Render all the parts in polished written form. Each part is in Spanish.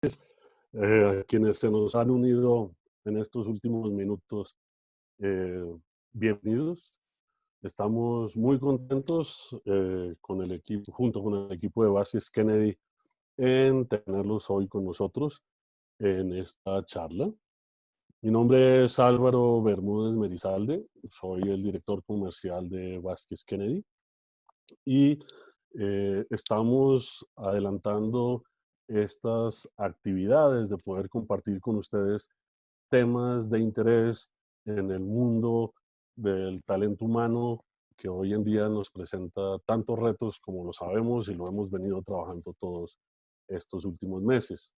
A quienes se nos han unido en estos últimos minutos, eh, bienvenidos. Estamos muy contentos con el equipo, junto con el equipo de Basis Kennedy, en tenerlos hoy con nosotros en esta charla. Mi nombre es Álvaro Bermúdez Merizalde, soy el director comercial de Vázquez Kennedy y estamos adelantando estas actividades de poder compartir con ustedes temas de interés en el mundo del talento humano que hoy en día nos presenta tantos retos como lo sabemos y lo hemos venido trabajando todos estos últimos meses.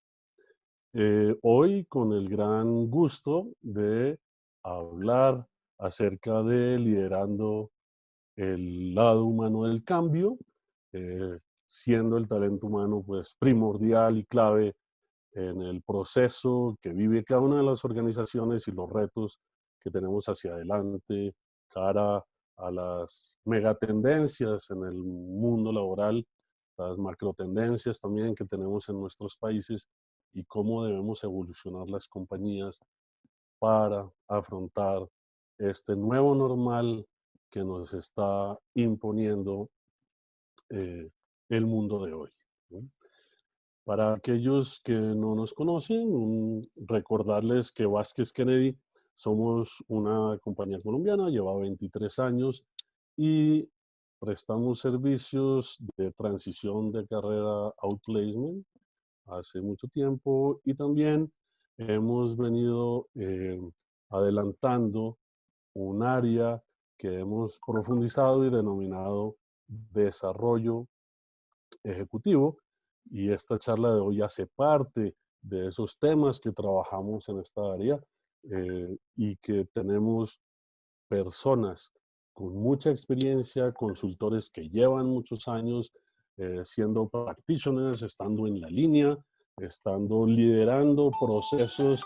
Hoy con el gran gusto de hablar acerca de liderando el lado humano del cambio, eh, siendo el talento humano pues primordial y clave en el proceso que vive cada una de las organizaciones y los retos que tenemos hacia adelante cara a las megatendencias en el mundo laboral, las macrotendencias también que tenemos en nuestros países y cómo debemos evolucionar las compañías para afrontar este nuevo normal que nos está imponiendo eh, el mundo de hoy, ¿no? Para aquellos que no nos conocen, recordarles que Vázquez Kennedy somos una compañía colombiana, lleva 23 años y prestamos servicios de transición de carrera outplacement hace mucho tiempo y también hemos venido adelantando un área que hemos profundizado y denominado desarrollo ejecutivo, y esta charla de hoy hace parte de esos temas que trabajamos en esta área y que tenemos personas con mucha experiencia, consultores que llevan muchos años siendo practitioners, estando en la línea, estando liderando procesos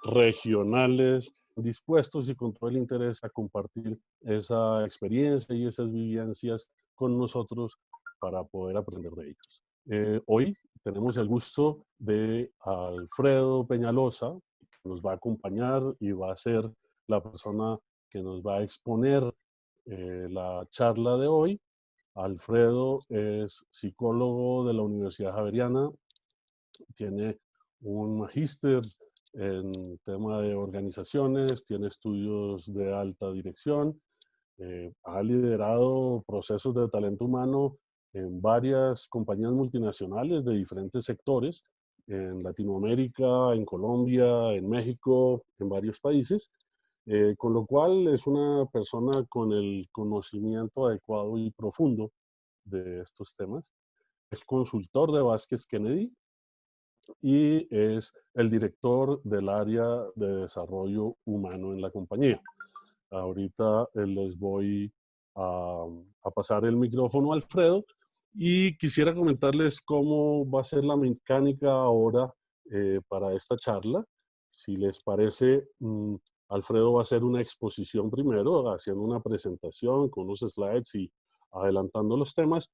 regionales, dispuestos y con todo el interés a compartir esa experiencia y esas vivencias con nosotros para poder aprender de ellos. Hoy tenemos el gusto de Alfredo Peñalosa, que nos va a acompañar y va a ser la persona que nos va a exponer la charla de hoy. Alfredo es psicólogo de la Universidad Javeriana, tiene un magíster en tema de organizaciones, tiene estudios de alta dirección, ha liderado procesos de talento humano en varias compañías multinacionales de diferentes sectores, en Latinoamérica, en Colombia, en México, en varios países, con lo cual es una persona con el conocimiento adecuado y profundo de estos temas. Es consultor de Vázquez Kennedy y es el director del área de desarrollo humano en la compañía. Ahorita les voy a, a pasar el micrófono a Alfredo y quisiera comentarles cómo va a ser la mecánica ahora para esta charla. Si les parece, Alfredo va a hacer una exposición primero, haciendo una presentación con unos slides y adelantando los temas.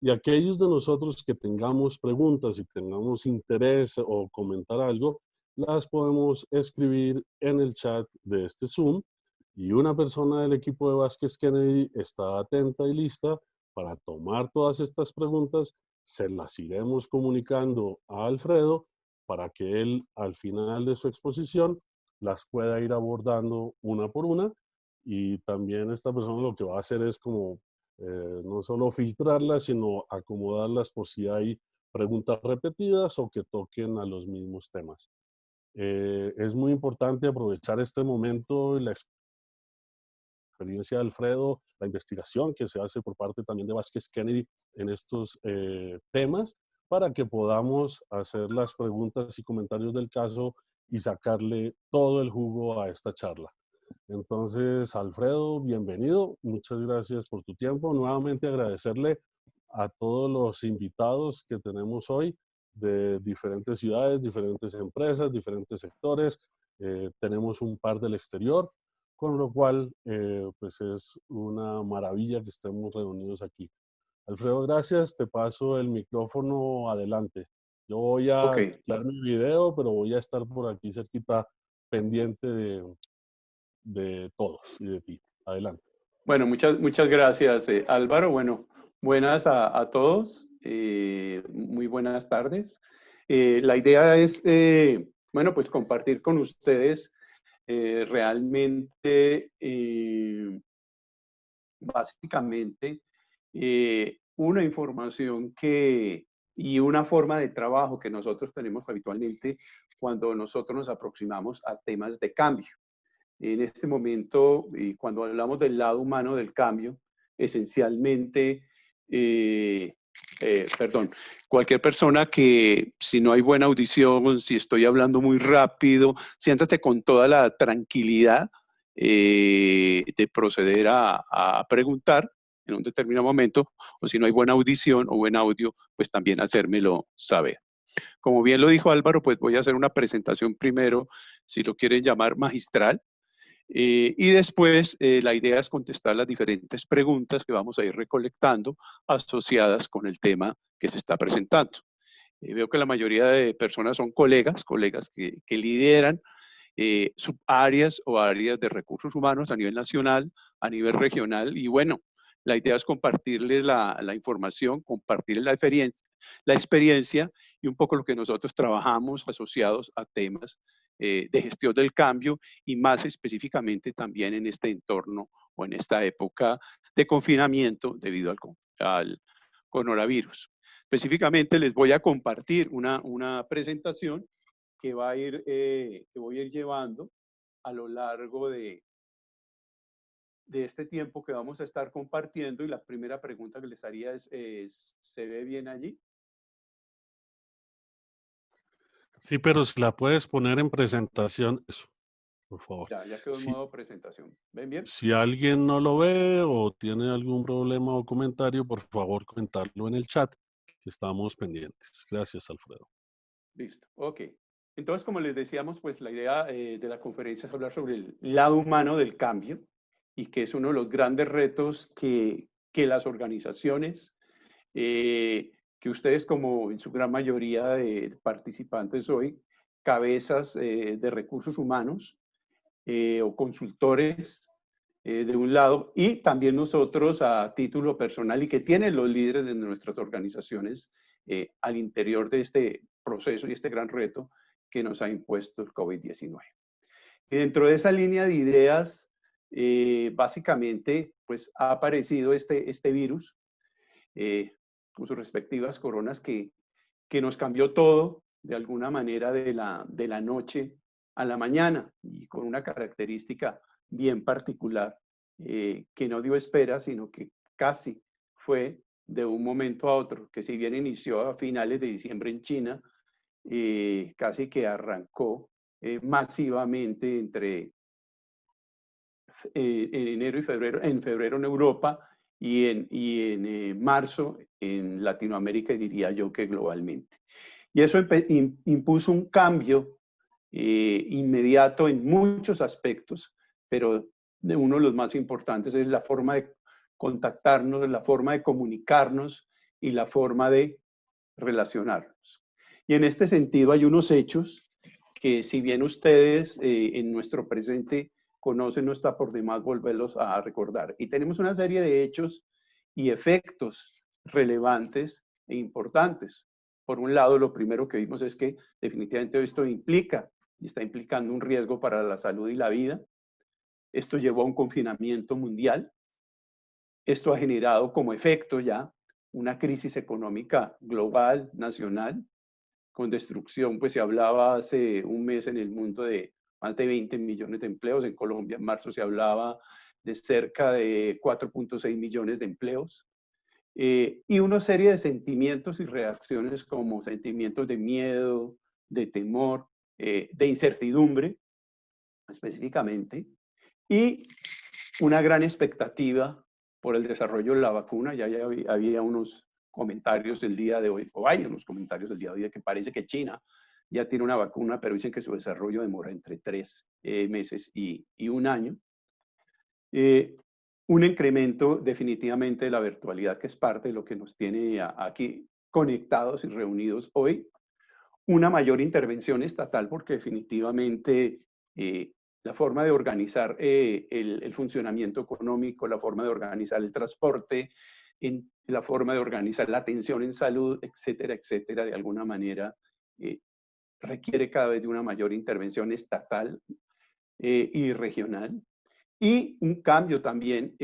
Y aquellos de nosotros que tengamos preguntas y tengamos interés o comentar algo, las podemos escribir en el chat de este Zoom y una persona del equipo de Vázquez Kennedy está atenta y lista para tomar todas estas preguntas. Se las iremos comunicando a Alfredo para que él al final de su exposición las pueda ir abordando una por una. Y también esta persona lo que va a hacer es como no solo filtrarlas, sino acomodarlas por si hay preguntas repetidas o que toquen a los mismos temas. Es muy importante aprovechar este momento y la experiencia de Alfredo, la investigación que se hace por parte también de Vázquez Kennedy en estos temas, para que podamos hacer las preguntas y comentarios del caso y sacarle todo el jugo a esta charla. Entonces, Alfredo, bienvenido. Muchas gracias por tu tiempo. Nuevamente agradecerle a todos los invitados que tenemos hoy de diferentes ciudades, diferentes empresas, diferentes sectores. Tenemos un par del exterior, con lo cual pues es una maravilla que estemos reunidos aquí. Alfredo, gracias. Te paso el micrófono adelante. Yo voy a Ok, quitar mi video, pero voy a estar por aquí cerquita pendiente de todos y de ti. Adelante. bueno, muchas gracias, Álvaro. Bueno, buenas a todos, muy buenas tardes. La idea es, bueno, pues compartir con ustedes realmente, básicamente, una información y una forma de trabajo que nosotros tenemos habitualmente cuando nosotros nos aproximamos a temas de cambio. En este momento, y cuando hablamos del lado humano del cambio, esencialmente, perdón, cualquier persona que si no hay buena audición, si estoy hablando muy rápido, siéntate con toda la tranquilidad de proceder a preguntar en un determinado momento, o si no hay buena audición o buen audio, pues también hacérmelo saber. Como bien lo dijo Álvaro, pues voy a hacer una presentación primero, si lo quieren llamar magistral, y después la idea es contestar las diferentes preguntas que vamos a ir recolectando asociadas con el tema que se está presentando. Veo que la mayoría de personas son colegas que lideran subáreas o áreas de recursos humanos a nivel nacional, a nivel regional, y bueno, la idea es compartirles la información, compartirles la experiencia y un poco lo que nosotros trabajamos asociados a temas de gestión del cambio y más específicamente también en este entorno o en esta época de confinamiento debido al coronavirus. Específicamente les voy a compartir una presentación que voy a ir llevando a lo largo de este tiempo que vamos a estar compartiendo. Y la primera pregunta que les haría es ¿se ve bien allí? Sí, pero si la puedes poner en presentación, eso, por favor. Ya quedó en Si, modo presentación. ¿Ven bien? si alguien no lo ve o tiene algún problema o comentario, por favor, comentarlo en el chat, que estamos pendientes. Gracias, Alfredo. Listo. Ok. Entonces, como les decíamos, pues la idea de la conferencia es hablar sobre el lado humano del cambio y que es uno de los grandes retos que las organizaciones, que ustedes como en su gran mayoría de participantes hoy, cabezas de recursos humanos o consultores de un lado, y también nosotros a título personal y que tienen los líderes de nuestras organizaciones al interior de este proceso y este gran reto que nos ha impuesto el COVID-19. Y dentro de esa línea de ideas, básicamente, pues ha aparecido este virus con sus respectivas coronas que nos cambió todo de alguna manera de la noche a la mañana y con una característica bien particular que no dio espera, sino que casi fue de un momento a otro, que si bien inició a finales de diciembre en China, casi que arrancó masivamente entre en enero y febrero, en febrero en Europa y en marzo en Latinoamérica y diría yo que globalmente. Y eso impuso un cambio inmediato en muchos aspectos, pero de uno de los más importantes es la forma de contactarnos, la forma de comunicarnos y la forma de relacionarnos. Y en este sentido hay unos hechos que si bien ustedes en nuestro presente conocen, no está por demás volverlos a recordar. Y tenemos una serie de hechos y efectos relevantes e importantes. Por un lado, lo primero que vimos es que definitivamente esto implica y está implicando un riesgo para la salud y la vida. Esto llevó a un confinamiento mundial. Esto ha generado como efecto ya una crisis económica global, nacional, con destrucción. Pues se hablaba hace un mes en el mundo de más de 20 millones de empleos. En Colombia en marzo se hablaba de cerca de 4.6 millones de empleos. Y una serie de sentimientos y reacciones como sentimientos de miedo, de temor, de incertidumbre específicamente, y una gran expectativa por el desarrollo de la vacuna. Ya había unos comentarios del día de hoy, o hay unos comentarios del día de hoy, que parece que China ya tiene una vacuna, pero dicen que su desarrollo demora entre 3 meses y un año. Eh, un incremento definitivamente de la virtualidad, que es parte de lo que nos tiene aquí conectados y reunidos hoy, una mayor intervención estatal, porque definitivamente la forma de organizar el funcionamiento económico, la forma de organizar el transporte, la forma de organizar la atención en salud, etcétera, etcétera, de alguna manera requiere cada vez de una mayor intervención estatal y regional. Y un cambio también,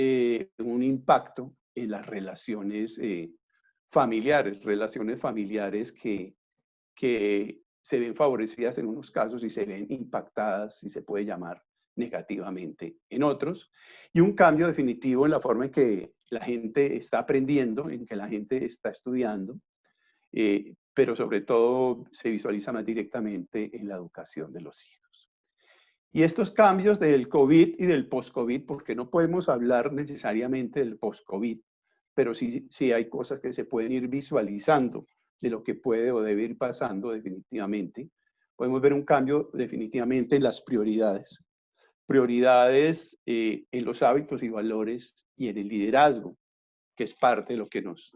un impacto en las relaciones familiares que se ven favorecidas en unos casos y se ven impactadas, si se puede llamar, negativamente en otros. Y un cambio definitivo en la forma en que la gente está aprendiendo, en que la gente está estudiando, pero sobre todo se visualiza más directamente en la educación de los hijos. Y estos cambios del COVID y del post-COVID, porque no podemos hablar necesariamente del post-COVID, pero sí hay cosas que se pueden ir visualizando de lo que puede o debe ir pasando definitivamente. Podemos ver un cambio definitivamente en las prioridades. Prioridades en los hábitos y valores y en el liderazgo, que es parte de lo que nos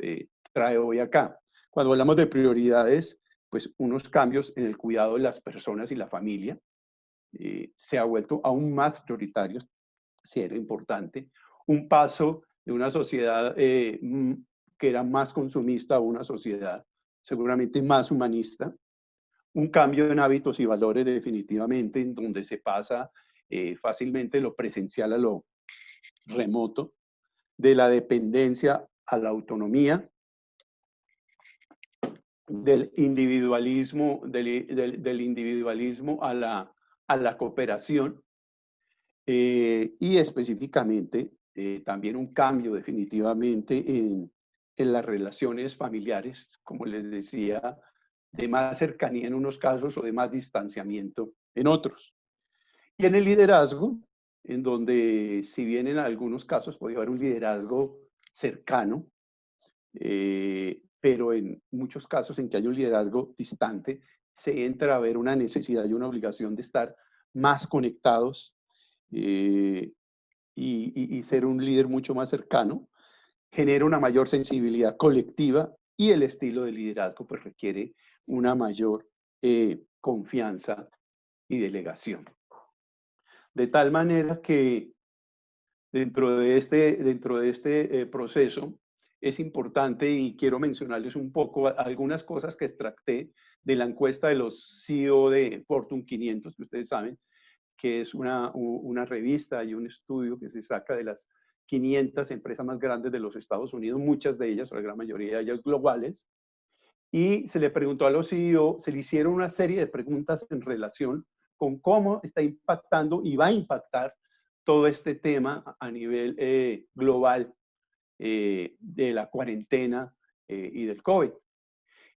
trae hoy acá. Cuando hablamos de prioridades, pues unos cambios en el cuidado de las personas y la familia, se ha vuelto aún más prioritario, si era importante. Un paso de una sociedad que era más consumista a una sociedad seguramente más humanista. Un cambio en hábitos y valores definitivamente, en donde se pasa fácilmente lo presencial a lo remoto, de la dependencia a la autonomía, del individualismo, del individualismo a la cooperación, y específicamente también un cambio definitivamente en las relaciones familiares, como les decía, de más cercanía en unos casos o de más distanciamiento en otros. Y en el liderazgo, en donde si bien en algunos casos podía haber un liderazgo cercano, pero en muchos casos en que hay un liderazgo distante, se entra a ver una necesidad y una obligación de estar más conectados y ser un líder mucho más cercano, genera una mayor sensibilidad colectiva y el estilo de liderazgo pues requiere una mayor confianza y delegación. De tal manera que dentro de este proceso es importante y quiero mencionarles un poco algunas cosas que extracté de la encuesta de los CEO de Fortune 500, que ustedes saben, que es una revista y un estudio que se saca de las 500 empresas más grandes de los Estados Unidos, muchas de ellas, o la gran mayoría de ellas globales, y se le preguntó a los CEO, se le hicieron una serie de preguntas en relación con cómo está impactando y va a impactar todo este tema a nivel global de la cuarentena y del COVID.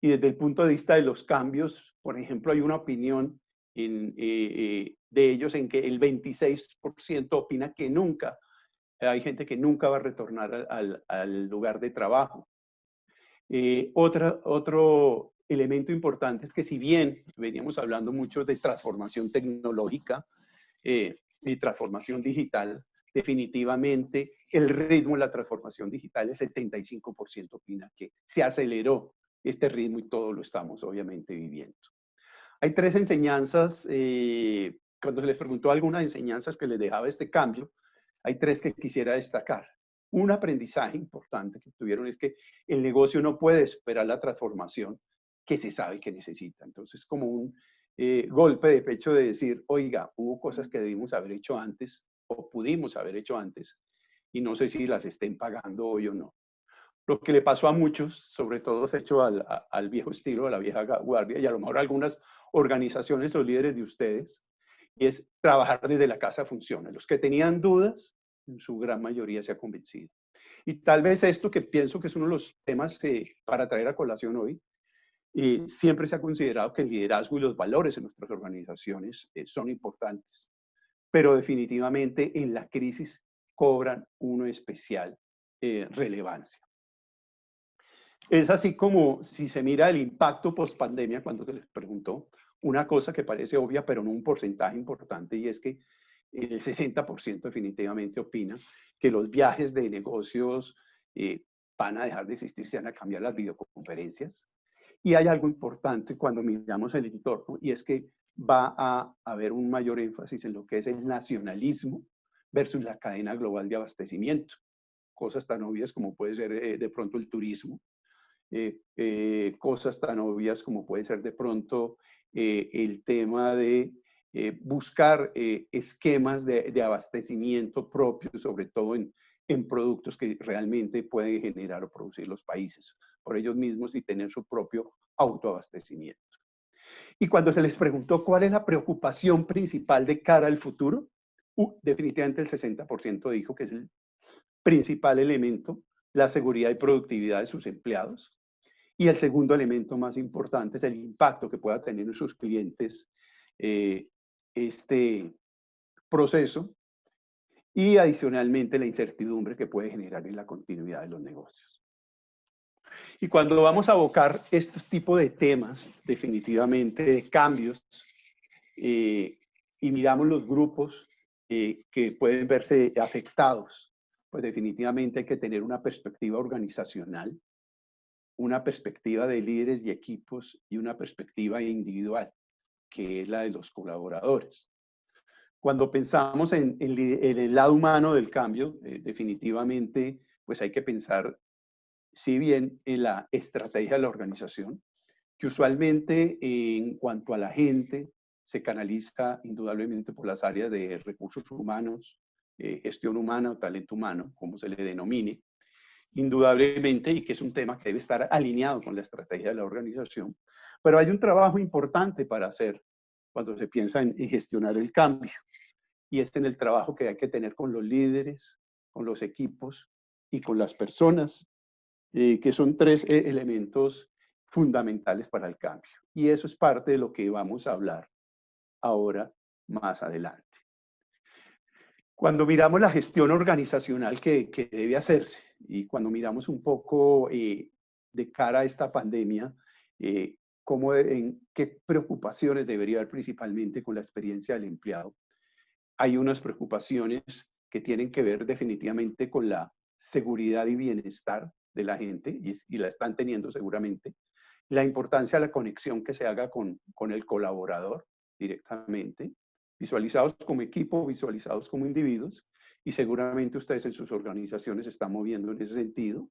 Y desde el punto de vista de los cambios, por ejemplo, hay una opinión de ellos en que el 26% opina que nunca, hay gente que nunca va a retornar al lugar de trabajo. Otro elemento importante es que si bien veníamos hablando mucho de transformación tecnológica y transformación digital, definitivamente el ritmo de la transformación digital, el 75% opina que se aceleró este ritmo y todo lo estamos obviamente viviendo. Hay tres enseñanzas, cuando se les preguntó algunas enseñanzas que les dejaba este cambio, hay tres que quisiera destacar. Un aprendizaje importante que tuvieron es que el negocio no puede esperar la transformación que se sabe que necesita. Entonces, como un golpe de pecho de decir, oiga, hubo cosas que debimos haber hecho antes o pudimos haber hecho antes y no sé si las estén pagando hoy o no. Lo que le pasó a muchos, sobre todo se hecho al viejo estilo, a la vieja guardia, y a lo mejor a algunas organizaciones o líderes de ustedes, y es trabajar desde la casa funciona. Los que tenían dudas, en su gran mayoría se ha convencido. Y tal vez esto que pienso que es uno de los temas para traer a colación hoy, siempre se ha considerado que el liderazgo y los valores en nuestras organizaciones son importantes, pero definitivamente en la crisis cobran una especial relevancia. Es así como si se mira el impacto post pandemia, cuando se les preguntó, una cosa que parece obvia, pero no un porcentaje importante, y es que el 60% definitivamente opina que los viajes de negocios van a dejar de existir, se van a cambiar las videoconferencias. Y hay algo importante cuando miramos el entorno, y es que va a haber un mayor énfasis en lo que es el nacionalismo versus la cadena global de abastecimiento. Cosas tan obvias como puede ser de pronto el turismo, cosas tan obvias como puede ser de pronto el tema de buscar esquemas de abastecimiento propios, sobre todo en productos que realmente pueden generar o producir los países por ellos mismos y tener su propio autoabastecimiento. Y cuando se les preguntó cuál es la preocupación principal de cara al futuro, definitivamente el 60% dijo que es el principal elemento la seguridad y productividad de sus empleados. Y el segundo elemento más importante es el impacto que pueda tener en sus clientes este proceso, y adicionalmente la incertidumbre que puede generar en la continuidad de los negocios. Y cuando vamos a abocar este tipo de temas, definitivamente de cambios, y miramos los grupos que pueden verse afectados, pues definitivamente hay que tener una perspectiva organizacional, una perspectiva de líderes y equipos y una perspectiva individual, que es la de los colaboradores. Cuando pensamos en el lado humano del cambio, definitivamente pues hay que pensar, si bien en la estrategia de la organización, que usualmente en cuanto a la gente se canaliza indudablemente por las áreas de recursos humanos, gestión humana o talento humano, como se le denomine, indudablemente, y que es un tema que debe estar alineado con la estrategia de la organización, pero hay un trabajo importante para hacer cuando se piensa en gestionar el cambio, y es en el trabajo que hay que tener con los líderes, con los equipos y con las personas, que son tres elementos fundamentales para el cambio. Y eso es parte de lo que vamos a hablar ahora más adelante. Cuando miramos la gestión organizacional que debe hacerse y cuando miramos un poco de cara a esta pandemia, en qué preocupaciones debería haber principalmente con la experiencia del empleado, hay unas preocupaciones que tienen que ver definitivamente con la seguridad y bienestar de la gente, y la están teniendo seguramente, la importancia de la conexión que se haga con el colaborador directamente, visualizados como equipo, visualizados como individuos, y seguramente ustedes en sus organizaciones se están moviendo en ese sentido.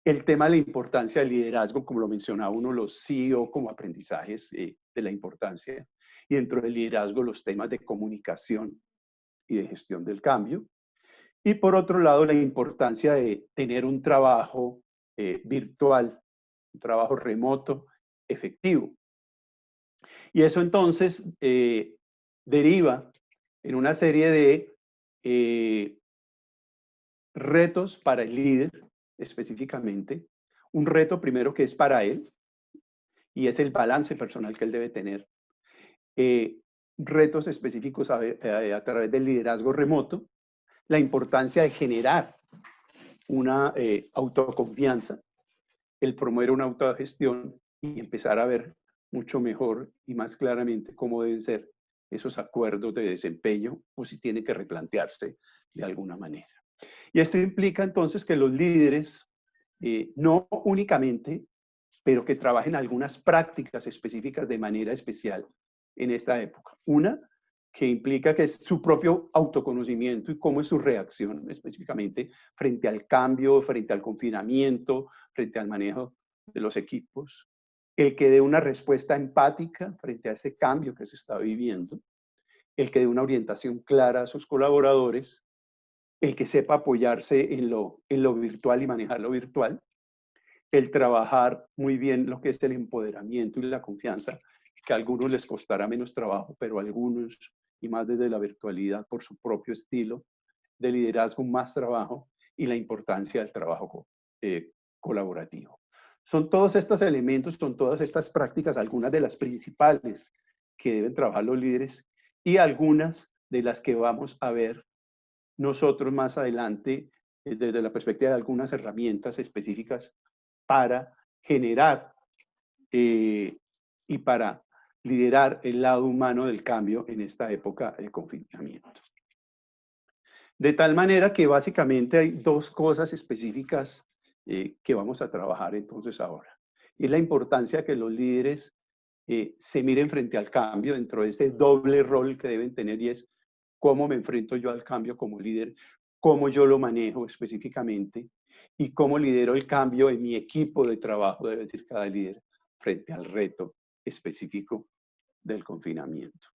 El tema de la importancia del liderazgo, como lo mencionaba uno, los CEO como aprendizajes de la importancia, y dentro del liderazgo los temas de comunicación y de gestión del cambio. Y por otro lado, la importancia de tener un trabajo virtual, un trabajo remoto, efectivo. Y eso entonces deriva en una serie de retos para el líder específicamente. Un reto primero que es para él, y es el balance personal que él debe tener. Retos específicos a través del liderazgo remoto, la importancia de generar una autoconfianza, el promover una autogestión y empezar a ver mucho mejor y más claramente cómo deben ser esos acuerdos de desempeño o si tiene que replantearse de alguna manera. Y esto implica entonces que los líderes no únicamente, pero que trabajen algunas prácticas específicas de manera especial en esta época. Una, que implica que es su propio autoconocimiento y cómo es su reacción específicamente frente al cambio, frente al confinamiento, frente al manejo de los equipos. El que dé una respuesta empática frente a ese cambio que se está viviendo. El que dé una orientación clara a sus colaboradores. El que sepa apoyarse en lo virtual y manejar lo virtual. El trabajar muy bien lo que es el empoderamiento y la confianza, que a algunos les costará menos trabajo, pero a algunos, y más desde la virtualidad, por su propio estilo de liderazgo, más trabajo, y la importancia del trabajo colaborativo. Son todos estos elementos, son todas estas prácticas, algunas de las principales que deben trabajar los líderes y algunas de las que vamos a ver nosotros más adelante desde la perspectiva de algunas herramientas específicas para generar y para liderar el lado humano del cambio en esta época de confinamiento. De tal manera que básicamente hay dos cosas específicas que vamos a trabajar entonces ahora. Y es la importancia que los líderes se miren frente al cambio dentro de ese doble rol que deben tener, y es cómo me enfrento yo al cambio como líder, cómo yo lo manejo específicamente y cómo lidero el cambio en mi equipo de trabajo, debe decir cada líder, frente al reto específico del confinamiento.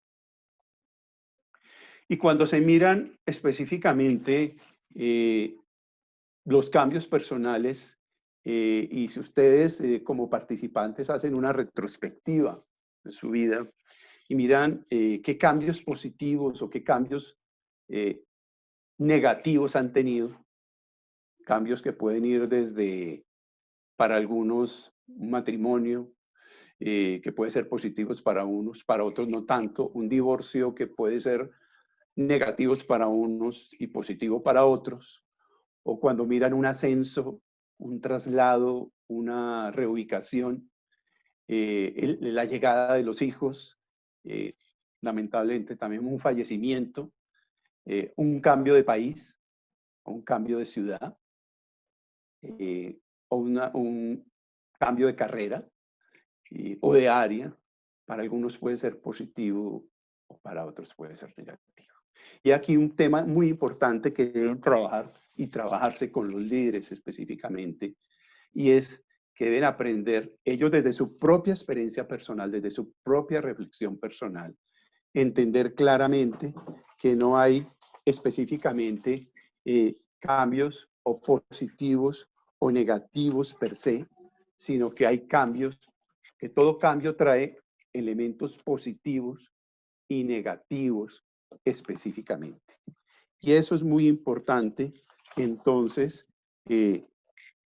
Y cuando se miran específicamente los cambios personales, y si ustedes como participantes hacen una retrospectiva de su vida y miran qué cambios positivos o qué cambios negativos han tenido, cambios que pueden ir desde, para algunos, un matrimonio, que puede ser positivos para unos, para otros no tanto, un divorcio que puede ser negativos para unos y positivo para otros, o cuando miran un ascenso, un traslado, una reubicación, la llegada de los hijos, lamentablemente también un fallecimiento, un cambio de país, un cambio de ciudad, o un cambio de carrera o de área. Para algunos puede ser positivo o para otros puede ser negativo. Y aquí un tema muy importante que deben trabajar y trabajarse con los líderes específicamente, y es que deben aprender ellos desde su propia experiencia personal, desde su propia reflexión personal, entender claramente que no hay específicamente cambios o positivos o negativos per se, sino que hay cambios, que todo cambio trae elementos positivos y negativos específicamente. Y eso es muy importante, entonces,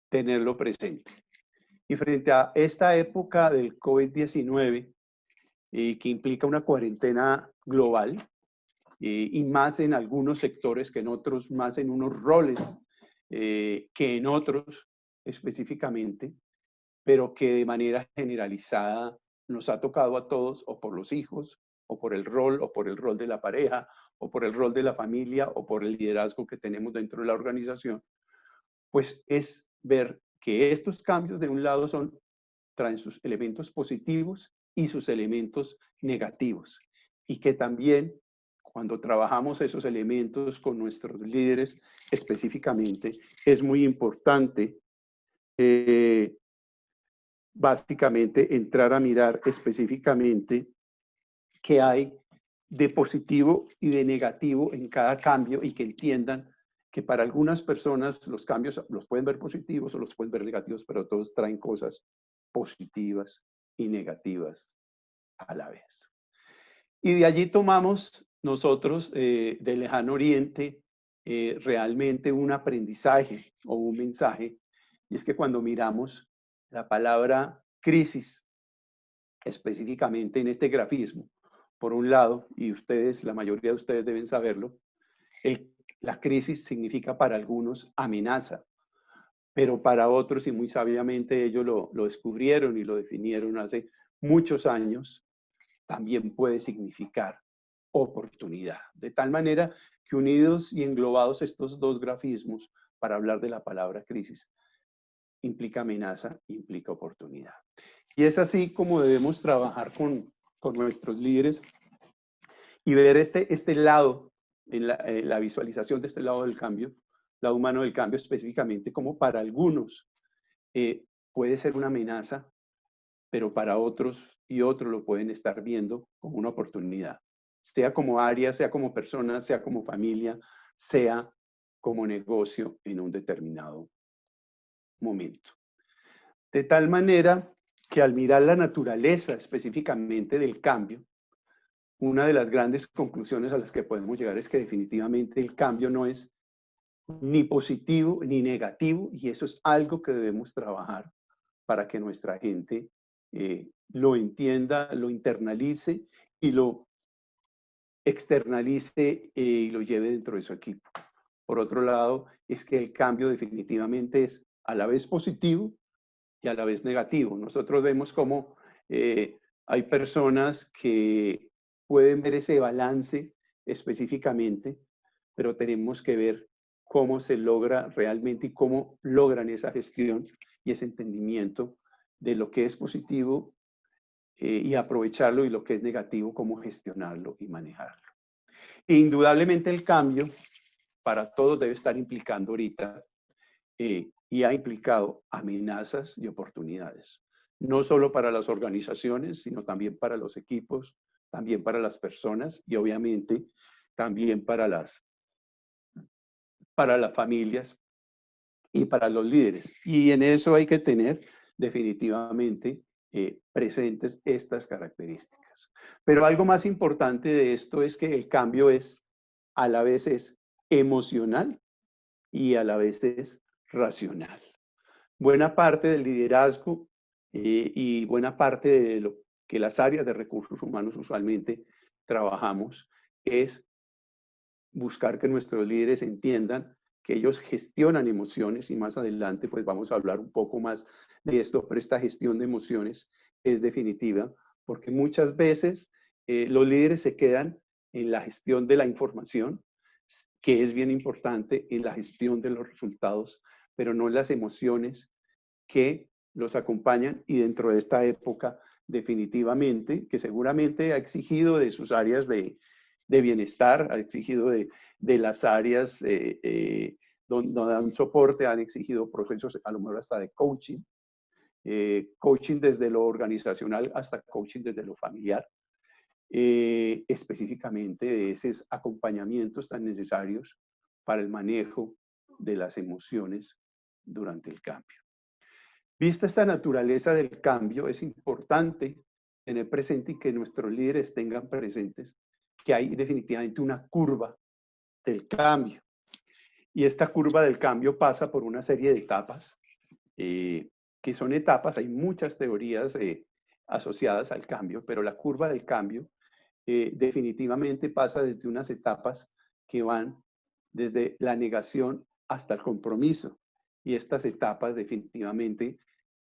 tenerlo presente. Y frente a esta época del COVID-19, que implica una cuarentena global, y más en algunos sectores que en otros, más en unos roles que en otros específicamente, pero que de manera generalizada nos ha tocado a todos, o por los hijos, o por el rol de la pareja, o por el rol de la familia, o por el liderazgo que tenemos dentro de la organización, pues es ver que estos cambios de un lado traen sus elementos positivos y sus elementos negativos, y que también cuando trabajamos esos elementos con nuestros líderes específicamente, es muy importante básicamente entrar a mirar específicamente qué hay de positivo y de negativo en cada cambio, y que entiendan que para algunas personas los cambios los pueden ver positivos o los pueden ver negativos, pero todos traen cosas positivas y negativas a la vez. Y de allí tomamos nosotros del Lejano Oriente realmente un aprendizaje o un mensaje, y es que cuando miramos la palabra crisis, específicamente en este grafismo, por un lado, y ustedes, la mayoría de ustedes deben saberlo, la crisis significa para algunos amenaza, pero para otros, y muy sabiamente ellos lo descubrieron y lo definieron hace muchos años, también puede significar oportunidad. De tal manera que unidos y englobados estos dos grafismos para hablar de la palabra crisis, implica amenaza, implica oportunidad. Y es así como debemos trabajar con nuestros líderes y ver este lado, en la visualización de este lado del cambio, lado humano del cambio específicamente, como para algunos puede ser una amenaza, pero para otros y otros lo pueden estar viendo como una oportunidad, sea como área, sea como persona, sea como familia, sea como negocio en un determinado momento. De tal manera que al mirar la naturaleza específicamente del cambio, una de las grandes conclusiones a las que podemos llegar es que definitivamente el cambio no es ni positivo ni negativo, y eso es algo que debemos trabajar para que nuestra gente lo entienda, lo internalice y lo externalice y lo lleve dentro de su equipo. Por otro lado, es que el cambio definitivamente es a la vez positivo y a la vez negativo. Nosotros vemos cómo hay personas que pueden ver ese balance específicamente, pero tenemos que ver cómo se logra realmente y cómo logran esa gestión y ese entendimiento de lo que es positivo y aprovecharlo, y lo que es negativo, cómo gestionarlo y manejarlo. E indudablemente el cambio para todos debe estar implicando ahorita y ha implicado amenazas y oportunidades, no solo para las organizaciones, sino también para los equipos, también para las personas y obviamente también para las familias y para los líderes. Y en eso hay que tener definitivamente presentes estas características. Pero algo más importante de esto es que el cambio a la vez es emocional y a la vez es racional. Buena parte del liderazgo y buena parte de lo que las áreas de recursos humanos usualmente trabajamos es buscar que nuestros líderes entiendan que ellos gestionan emociones, y más adelante pues vamos a hablar un poco más de esto, pero esta gestión de emociones es definitiva, porque muchas veces los líderes se quedan en la gestión de la información, que es bien importante, en la gestión de los resultados, pero no en las emociones que los acompañan, y dentro de esta época definitivamente, que seguramente ha exigido de sus áreas de bienestar, ha exigido de las áreas donde dan soporte, han exigido procesos a lo mejor hasta de coaching, coaching desde lo organizacional hasta coaching desde lo familiar, específicamente de esos acompañamientos tan necesarios para el manejo de las emociones durante el cambio. Vista esta naturaleza del cambio, es importante tener presente y que nuestros líderes tengan presentes que hay definitivamente una curva del cambio. Y esta curva del cambio pasa por una serie de etapas, que son etapas, hay muchas teorías asociadas al cambio, pero la curva del cambio definitivamente pasa desde unas etapas que van desde la negación hasta el compromiso. Y estas etapas definitivamente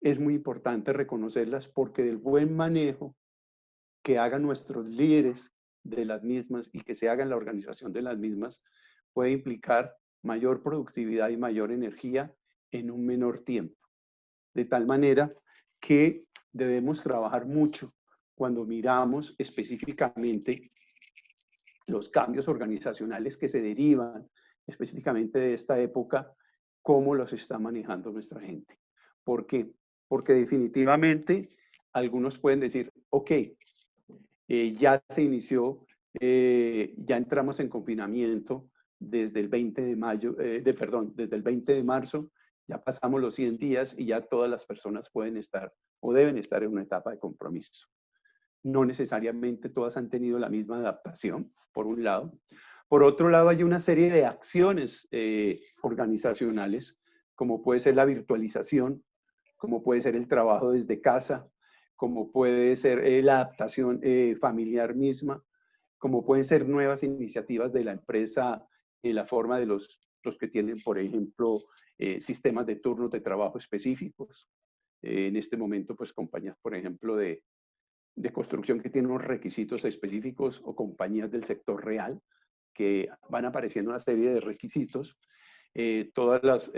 es muy importante reconocerlas, porque del buen manejo que hagan nuestros líderes de las mismas y que se haga en la organización de las mismas puede implicar mayor productividad y mayor energía en un menor tiempo. De tal manera que debemos trabajar mucho cuando miramos específicamente los cambios organizacionales que se derivan específicamente de esta época, cómo los está manejando nuestra gente. ¿Por qué? Porque definitivamente algunos pueden decir, ok, ya se inició, ya entramos en confinamiento desde el 20 de mayo, desde el 20 de marzo, ya pasamos los 100 días y ya todas las personas pueden estar o deben estar en una etapa de compromiso. No necesariamente todas han tenido la misma adaptación, por un lado. Por otro lado, hay una serie de acciones organizacionales, como puede ser la virtualización, como puede ser el trabajo desde casa, como puede ser la adaptación familiar misma, como pueden ser nuevas iniciativas de la empresa en la forma de los que tienen, por ejemplo, sistemas de turnos de trabajo específicos. En este momento, pues compañías, por ejemplo, de construcción que tienen unos requisitos específicos, o compañías del sector real que van apareciendo una serie de requisitos, todos los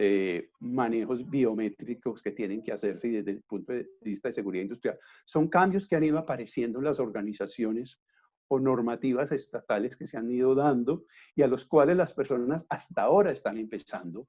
manejos biométricos que tienen que hacerse desde el punto de vista de seguridad industrial. Son cambios que han ido apareciendo en las organizaciones o normativas estatales que se han ido dando y a los cuales las personas hasta ahora están empezando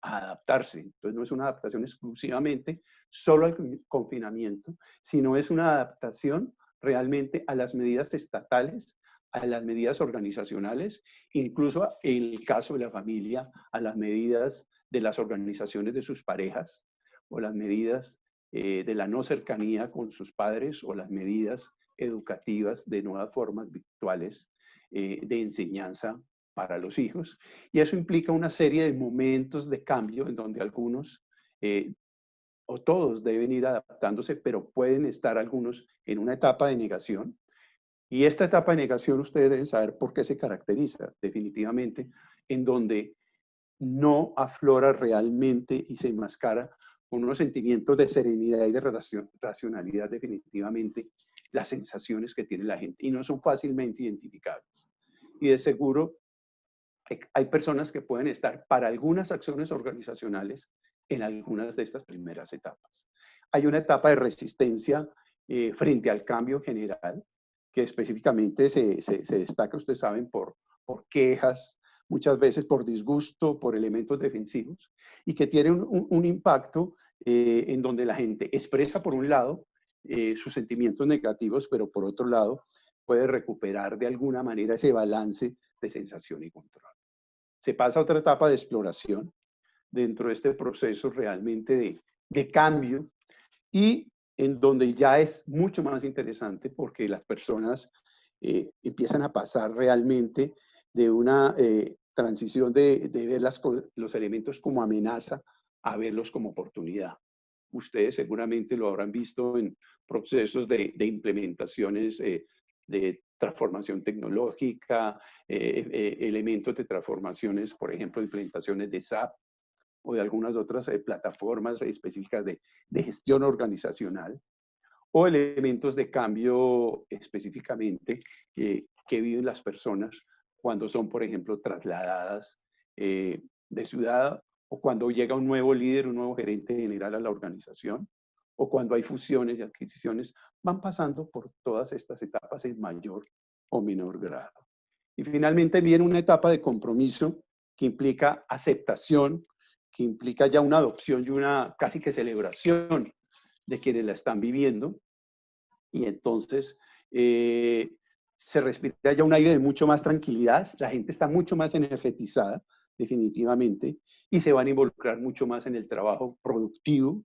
a adaptarse. Entonces no es una adaptación exclusivamente solo al confinamiento, sino es una adaptación realmente a las medidas estatales, a las medidas organizacionales, incluso en el caso de la familia, a las medidas de las organizaciones de sus parejas, o las medidas de la no cercanía con sus padres, o las medidas educativas de nuevas formas virtuales de enseñanza para los hijos. Y eso implica una serie de momentos de cambio en donde algunos o todos deben ir adaptándose, pero pueden estar algunos en una etapa de negación. Y esta etapa de negación ustedes deben saber por qué se caracteriza definitivamente, en donde no aflora realmente y se enmascara con unos sentimientos de serenidad y de racionalidad definitivamente las sensaciones que tiene la gente, y no son fácilmente identificables. Y de seguro hay personas que pueden estar para algunas acciones organizacionales en algunas de estas primeras etapas. Hay una etapa de resistencia frente al cambio general, que específicamente se destaca, ustedes saben, por quejas, muchas veces por disgusto, por elementos defensivos, y que tiene un impacto en donde la gente expresa, por un lado, sus sentimientos negativos, pero por otro lado, puede recuperar de alguna manera ese balance de sensación y control. Se pasa a otra etapa de exploración dentro de este proceso realmente de cambio, y en donde ya es mucho más interesante porque las personas empiezan a pasar realmente de una transición de ver los elementos como amenaza a verlos como oportunidad. Ustedes seguramente lo habrán visto en procesos de implementaciones de transformación tecnológica, elementos de transformaciones, por ejemplo, implementaciones de SAP o de algunas otras plataformas específicas de gestión organizacional, o elementos de cambio específicamente que viven las personas cuando son, por ejemplo, trasladadas de ciudad, o cuando llega un nuevo líder, un nuevo gerente general a la organización, o cuando hay fusiones y adquisiciones, van pasando por todas estas etapas en mayor o menor grado. Y finalmente viene una etapa de compromiso que implica aceptación, que implica ya una adopción y una casi que celebración de quienes la están viviendo. Y entonces se respira ya un aire de mucho más tranquilidad, la gente está mucho más energetizada, definitivamente, y se van a involucrar mucho más en el trabajo productivo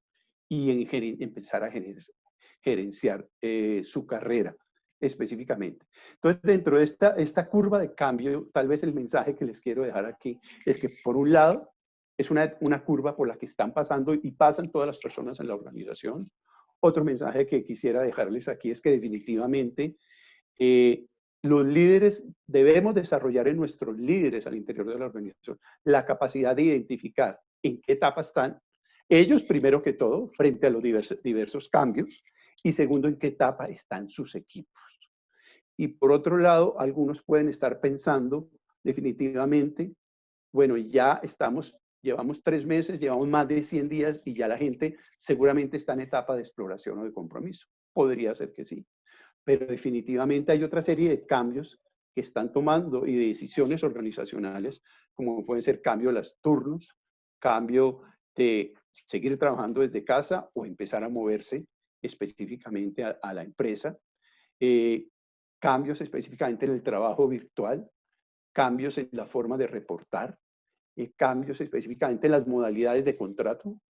y en empezar a gerenciar su carrera específicamente. Entonces, dentro de esta curva de cambio, tal vez el mensaje que les quiero dejar aquí es que, por un lado, es una curva por la que están pasando y pasan todas las personas en la organización. Otro mensaje que quisiera dejarles aquí es que definitivamente los líderes debemos desarrollar en nuestros líderes al interior de la organización la capacidad de identificar en qué etapa están ellos, primero que todo, frente a los diversos cambios, y segundo, en qué etapa están sus equipos. Y por otro lado, algunos pueden estar pensando definitivamente, bueno, ya llevamos 3 meses, llevamos más de 100 días y ya la gente seguramente está en etapa de exploración o de compromiso. Podría ser que sí, pero definitivamente hay otra serie de cambios que están tomando y de decisiones organizacionales, como pueden ser cambio de los turnos, cambio de seguir trabajando desde casa o empezar a moverse específicamente a la empresa, cambios específicamente en el trabajo virtual, cambios en la forma de reportar, cambios específicamente en las modalidades de contrato,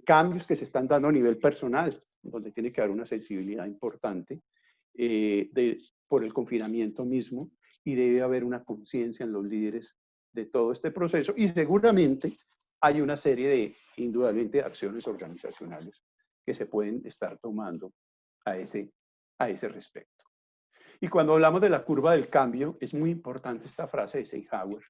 cambios que se están dando a nivel personal, donde tiene que haber una sensibilidad importante por el confinamiento mismo, y debe haber una conciencia en los líderes de todo este proceso, y seguramente hay una serie de, indudablemente, acciones organizacionales que se pueden estar tomando a ese respecto. Y cuando hablamos de la curva del cambio, es muy importante esta frase de Eisenhower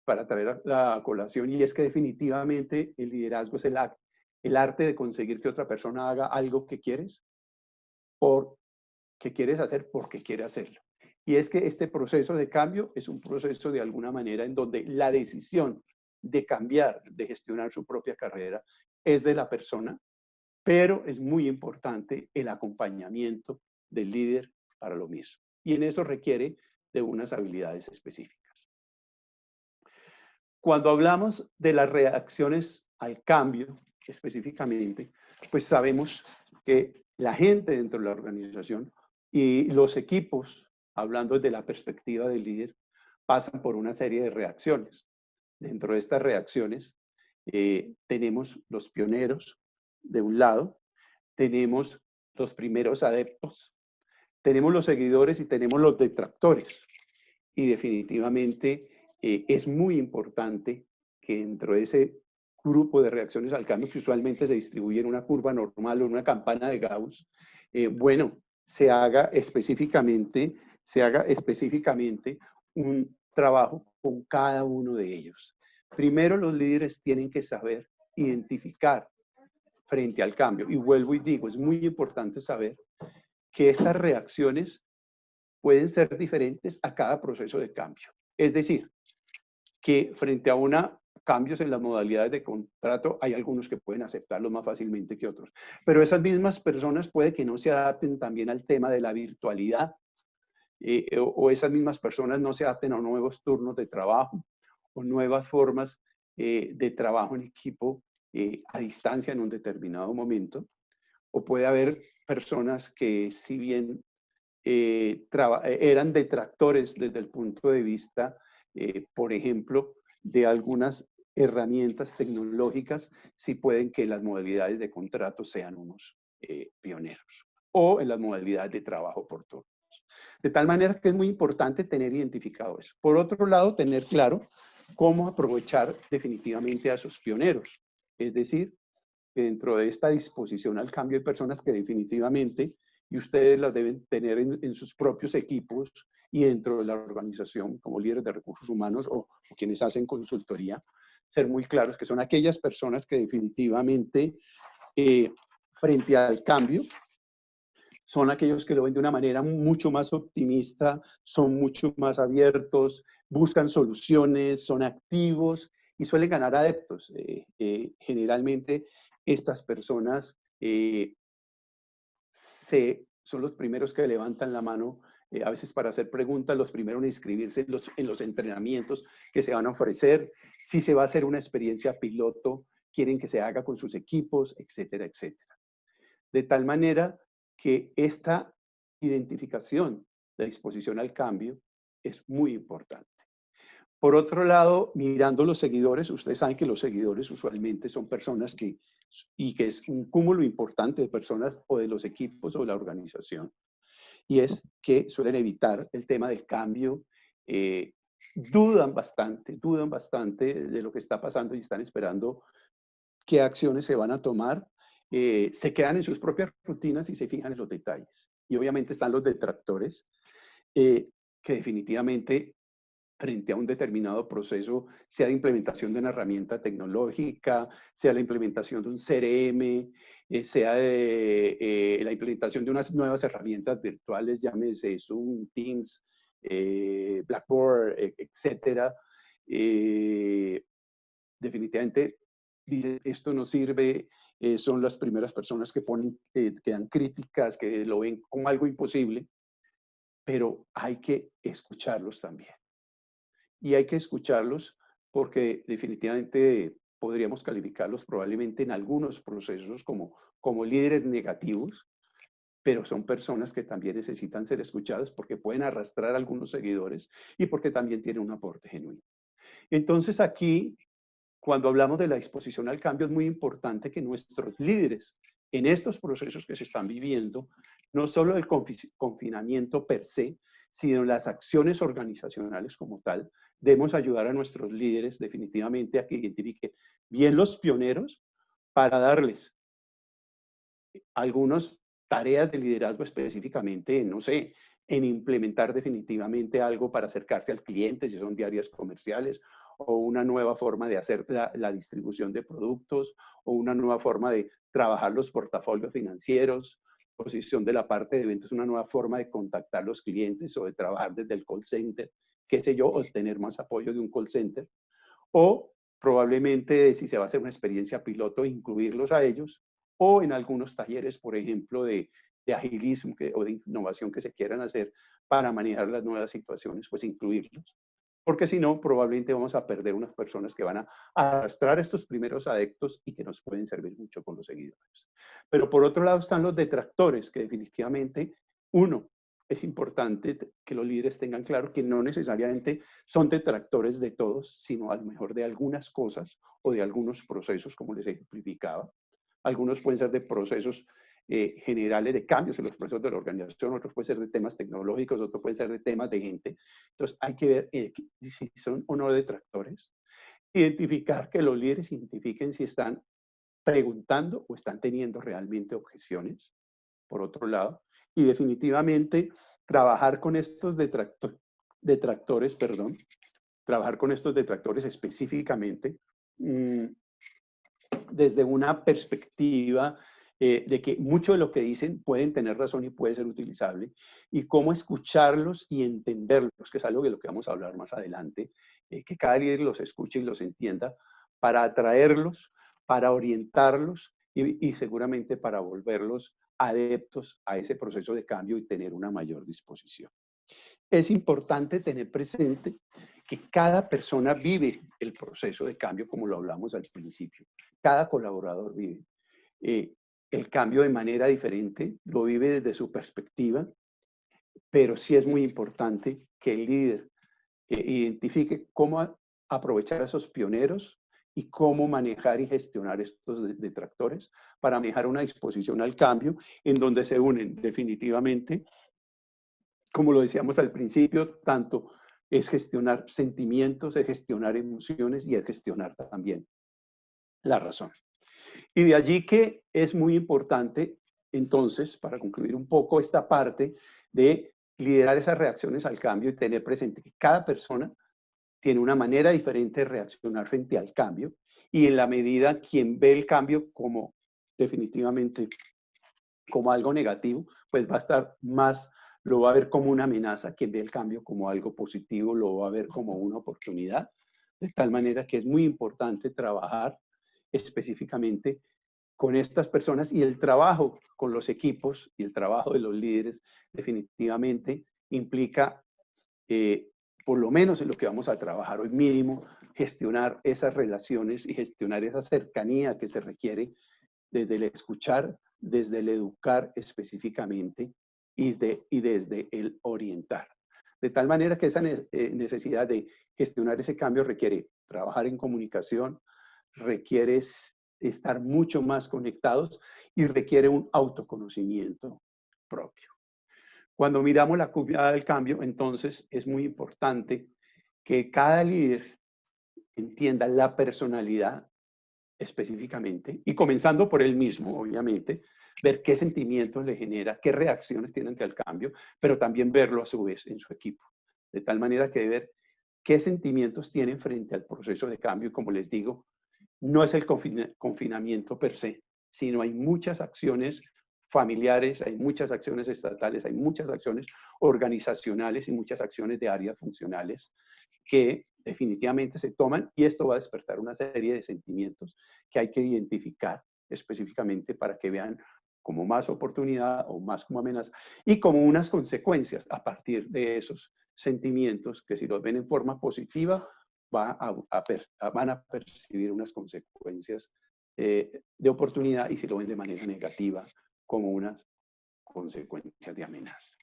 para traer a la colación, y es que definitivamente el liderazgo es el arte de conseguir que otra persona haga algo que quieres, que quieres hacer porque quiere hacerlo. Y es que este proceso de cambio es un proceso de alguna manera en donde la decisión de cambiar, de gestionar su propia carrera, es de la persona, pero es muy importante el acompañamiento del líder para lo mismo. Y en eso requiere de unas habilidades específicas. Cuando hablamos de las reacciones al cambio, específicamente, pues sabemos que la gente dentro de la organización y los equipos, hablando desde la perspectiva del líder, pasan por una serie de reacciones. Dentro de estas reacciones tenemos los pioneros de un lado, tenemos los primeros adeptos, tenemos los seguidores y tenemos los detractores. Y definitivamente es muy importante que dentro de ese grupo de reacciones al cambio, que usualmente se distribuye en una curva normal o en una campana de Gauss, bueno, se haga específicamente un trabajo con cada uno de ellos. Primero, los líderes tienen que saber identificar frente al cambio. Y vuelvo y digo, es muy importante saber que estas reacciones pueden ser diferentes a cada proceso de cambio. Es decir, que frente a cambios en las modalidades de contrato, hay algunos que pueden aceptarlos más fácilmente que otros. Pero esas mismas personas puede que no se adapten también al tema de la virtualidad, o esas mismas personas no se adapten a nuevos turnos de trabajo o nuevas formas de trabajo en equipo a distancia en un determinado momento. O puede haber personas que, si bien eran detractores desde el punto de vista, por ejemplo, de algunas herramientas tecnológicas, sí pueden que las modalidades de contrato sean unos pioneros, o en las modalidades de trabajo por turnos. De tal manera que es muy importante tener identificado eso. Por otro lado, tener claro cómo aprovechar definitivamente a esos pioneros. Es decir, dentro de esta disposición al cambio hay personas que definitivamente, y ustedes las deben tener en sus propios equipos y dentro de la organización como líderes de recursos humanos o quienes hacen consultoría, ser muy claros que son aquellas personas que definitivamente frente al cambio son aquellos que lo ven de una manera mucho más optimista, son mucho más abiertos, buscan soluciones, son activos y suelen ganar adeptos. Generalmente estas personas son los primeros que levantan la mano, a veces para hacer preguntas, los primeros en inscribirse en los entrenamientos que se van a ofrecer, si se va a hacer una experiencia piloto, quieren que se haga con sus equipos, etcétera, etcétera. De tal manera que esta identificación de disposición al cambio es muy importante. Por otro lado, mirando los seguidores, ustedes saben que los seguidores usualmente son personas y que es un cúmulo importante de personas o de los equipos o de la organización, y es que suelen evitar el tema del cambio, dudan bastante de lo que está pasando y están esperando qué acciones se van a tomar, se quedan en sus propias rutinas y se fijan en los detalles. Y obviamente están los detractores, que definitivamente frente a un determinado proceso, sea de implementación de una herramienta tecnológica, sea la implementación de un CRM, sea de la implementación de unas nuevas herramientas virtuales, llámese Zoom, Teams, Blackboard, etcétera. Definitivamente dice, esto no sirve, son las primeras personas que que dan críticas, que lo ven como algo imposible, pero hay que escucharlos también. Y hay que escucharlos porque definitivamente podríamos calificarlos probablemente en algunos procesos como líderes negativos, pero son personas que también necesitan ser escuchadas porque pueden arrastrar a algunos seguidores y porque también tienen un aporte genuino. Entonces aquí, cuando hablamos de la disposición al cambio, es muy importante que nuestros líderes en estos procesos que se están viviendo, no solo el confinamiento per se, sino las acciones organizacionales como tal, debemos ayudar a nuestros líderes definitivamente a que identifiquen bien los pioneros para darles algunas tareas de liderazgo específicamente, no sé, en implementar definitivamente algo para acercarse al cliente, si son diarias comerciales, o una nueva forma de hacer la distribución de productos, o una nueva forma de trabajar los portafolios financieros, posición de la parte de ventas, una nueva forma de contactar los clientes o de trabajar desde el call center, qué sé yo, o tener más apoyo de un call center, o probablemente si se va a hacer una experiencia piloto, incluirlos a ellos, o en algunos talleres, por ejemplo, de agilismo o de innovación que se quieran hacer para manejar las nuevas situaciones, pues incluirlos. Porque si no, probablemente vamos a perder unas personas que van a arrastrar estos primeros adeptos y que nos pueden servir mucho con los seguidores. Pero por otro lado están los detractores, que definitivamente, uno, es importante que los líderes tengan claro que no necesariamente son detractores de todos, sino a lo mejor de algunas cosas o de algunos procesos, como les ejemplificaba. Algunos pueden ser de procesos generales de cambios en los procesos de la organización, otros pueden ser de temas tecnológicos, otros pueden ser de temas de gente. Entonces hay que ver si son o no detractores. Identificar que los líderes identifiquen si están preguntando o están teniendo realmente objeciones, por otro lado. Y definitivamente trabajar con estos detractores, trabajar con estos detractores específicamente desde una perspectiva de que mucho de lo que dicen pueden tener razón y puede ser utilizable, y cómo escucharlos y entenderlos, que es algo de lo que vamos a hablar más adelante, que cada líder los escuche y los entienda para atraerlos, para orientarlos y seguramente para volverlos adeptos a ese proceso de cambio y tener una mayor disposición. Es importante tener presente que cada persona vive el proceso de cambio, como lo hablamos al principio. Cada colaborador vive el cambio de manera diferente, lo vive desde su perspectiva, pero sí es muy importante que el líder identifique cómo aprovechar a esos pioneros y cómo manejar y gestionar estos detractores para manejar una disposición al cambio en donde se unen definitivamente, como lo decíamos al principio, tanto es gestionar sentimientos, es gestionar emociones y es gestionar también la razón. Y de allí que es muy importante, entonces, para concluir un poco esta parte de liderar esas reacciones al cambio y tener presente que cada persona tiene una manera diferente de reaccionar frente al cambio y en la medida quien ve el cambio como definitivamente como algo negativo, pues va a estar más, lo va a ver como una amenaza, quien ve el cambio como algo positivo lo va a ver como una oportunidad, de tal manera que es muy importante trabajar específicamente con estas personas y el trabajo con los equipos y el trabajo de los líderes definitivamente implica, por lo menos en lo que vamos a trabajar hoy mínimo, gestionar esas relaciones y gestionar esa cercanía que se requiere desde el escuchar, desde el educar específicamente y desde el orientar. De tal manera que esa necesidad de gestionar ese cambio requiere trabajar en comunicación, requiere estar mucho más conectados y requiere un autoconocimiento propio. Cuando miramos la curva del cambio, entonces es muy importante que cada líder entienda la personalidad específicamente y comenzando por él mismo, obviamente, ver qué sentimientos le genera, qué reacciones tiene ante el cambio, pero también verlo a su vez en su equipo. De tal manera que ver qué sentimientos tienen frente al proceso de cambio y como les digo, no es el confinamiento per se, sino hay muchas acciones familiares, hay muchas acciones estatales, hay muchas acciones organizacionales y muchas acciones de áreas funcionales que definitivamente se toman y esto va a despertar una serie de sentimientos que hay que identificar específicamente para que vean como más oportunidad o más como amenaza y como unas consecuencias a partir de esos sentimientos que si los ven en forma positiva van a percibir unas consecuencias de oportunidad y si lo ven de manera negativa como unas consecuencias de amenaza.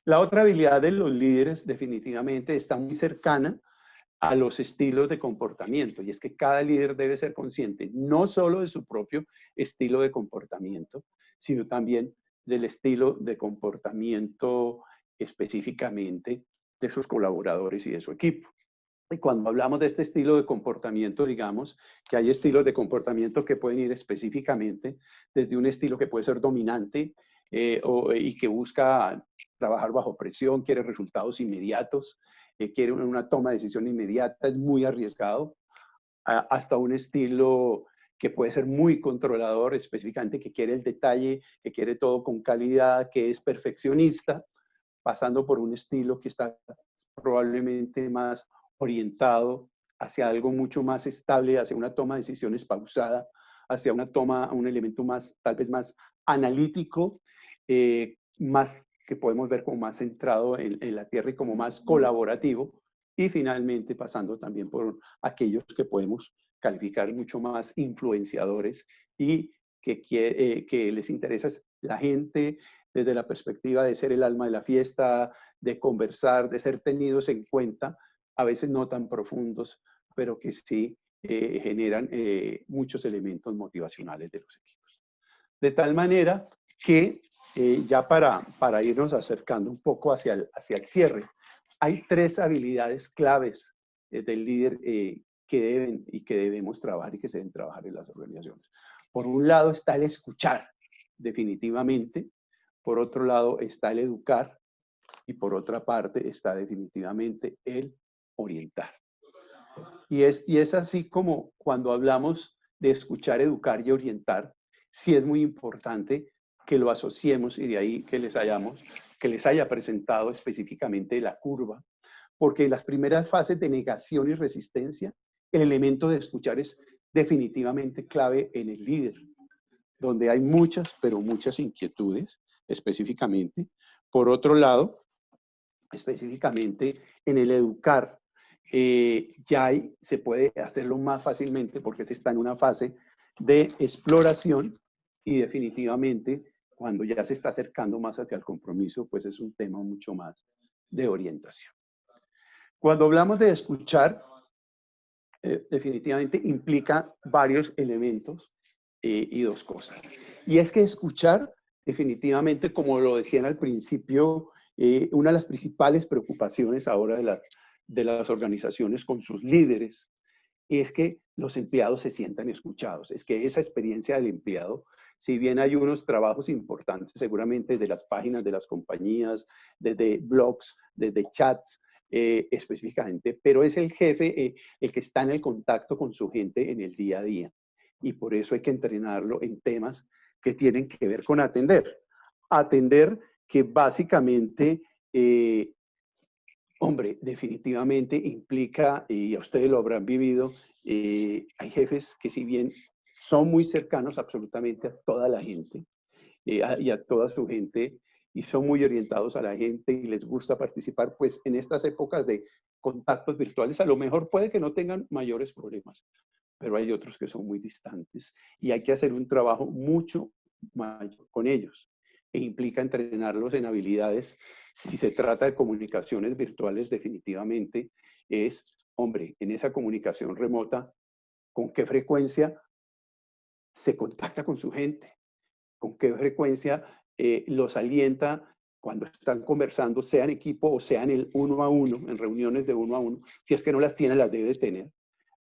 La otra habilidad de los líderes definitivamente está muy cercana a los estilos de comportamiento y es que cada líder debe ser consciente no solo de su propio estilo de comportamiento, sino también del estilo de comportamiento específicamente de sus colaboradores y de su equipo. Y cuando hablamos de este estilo de comportamiento, digamos que hay estilos de comportamiento que pueden ir específicamente desde un estilo que puede ser dominante y que busca trabajar bajo presión, quiere resultados inmediatos, quiere una toma de decisión inmediata, es muy arriesgado, hasta un estilo que puede ser muy controlador, específicamente que quiere el detalle, que quiere todo con calidad, que es perfeccionista, pasando por un estilo que está probablemente más orientado hacia algo mucho más estable, hacia una toma de decisiones pausada, hacia una toma, un elemento más, tal vez más analítico, más que podemos ver como más centrado en la tierra y como más colaborativo, y finalmente pasando también por aquellos que podemos calificar mucho más influenciadores y que les interesa la gente desde la perspectiva de ser el alma de la fiesta, de conversar, de ser tenidos en cuenta, a veces no tan profundos, pero que sí generan muchos elementos motivacionales de los equipos. De tal manera que ya para irnos acercando un poco hacia el cierre, hay tres habilidades claves del líder que deben y que debemos trabajar y que se deben trabajar en las organizaciones. Por un lado está el escuchar, definitivamente. Por otro lado está el educar y por otra parte está definitivamente el orientar. Y es así como cuando hablamos de escuchar, educar y orientar, sí es muy importante que lo asociemos y de ahí que les haya presentado específicamente la curva, porque en las primeras fases de negación y resistencia, el elemento de escuchar es definitivamente clave en el líder, donde hay muchas, pero muchas inquietudes específicamente. Por otro lado, específicamente en el educar, se puede hacerlo más fácilmente porque se está en una fase de exploración y definitivamente cuando ya se está acercando más hacia el compromiso, pues es un tema mucho más de orientación. Cuando hablamos de escuchar, definitivamente implica varios elementos y dos cosas. Y es que escuchar, definitivamente, como lo decían al principio, una de las principales preocupaciones ahora de las organizaciones con sus líderes es que los empleados se sientan escuchados. Es que esa experiencia del empleado, si bien hay unos trabajos importantes, seguramente de las páginas de las compañías, desde blogs, desde chats, específicamente, pero es el jefe el que está en el contacto con su gente en el día a día. Y por eso hay que entrenarlo en temas que tienen que ver con atender. Atender que básicamente, hombre, definitivamente implica, y a ustedes lo habrán vivido, hay jefes que si bien son muy cercanos absolutamente a toda la gente y a toda su gente, y son muy orientados a la gente y les gusta participar, pues en estas épocas de contactos virtuales a lo mejor puede que no tengan mayores problemas, pero hay otros que son muy distantes y hay que hacer un trabajo mucho mayor con ellos e implica entrenarlos en habilidades. Si se trata de comunicaciones virtuales, definitivamente es, hombre, en esa comunicación remota, ¿con qué frecuencia se contacta con su gente? ¿Con qué frecuencia los alienta cuando están conversando, sea en equipo o sea en el uno a uno, en reuniones de uno a uno? Si es que no las tiene, las debe tener.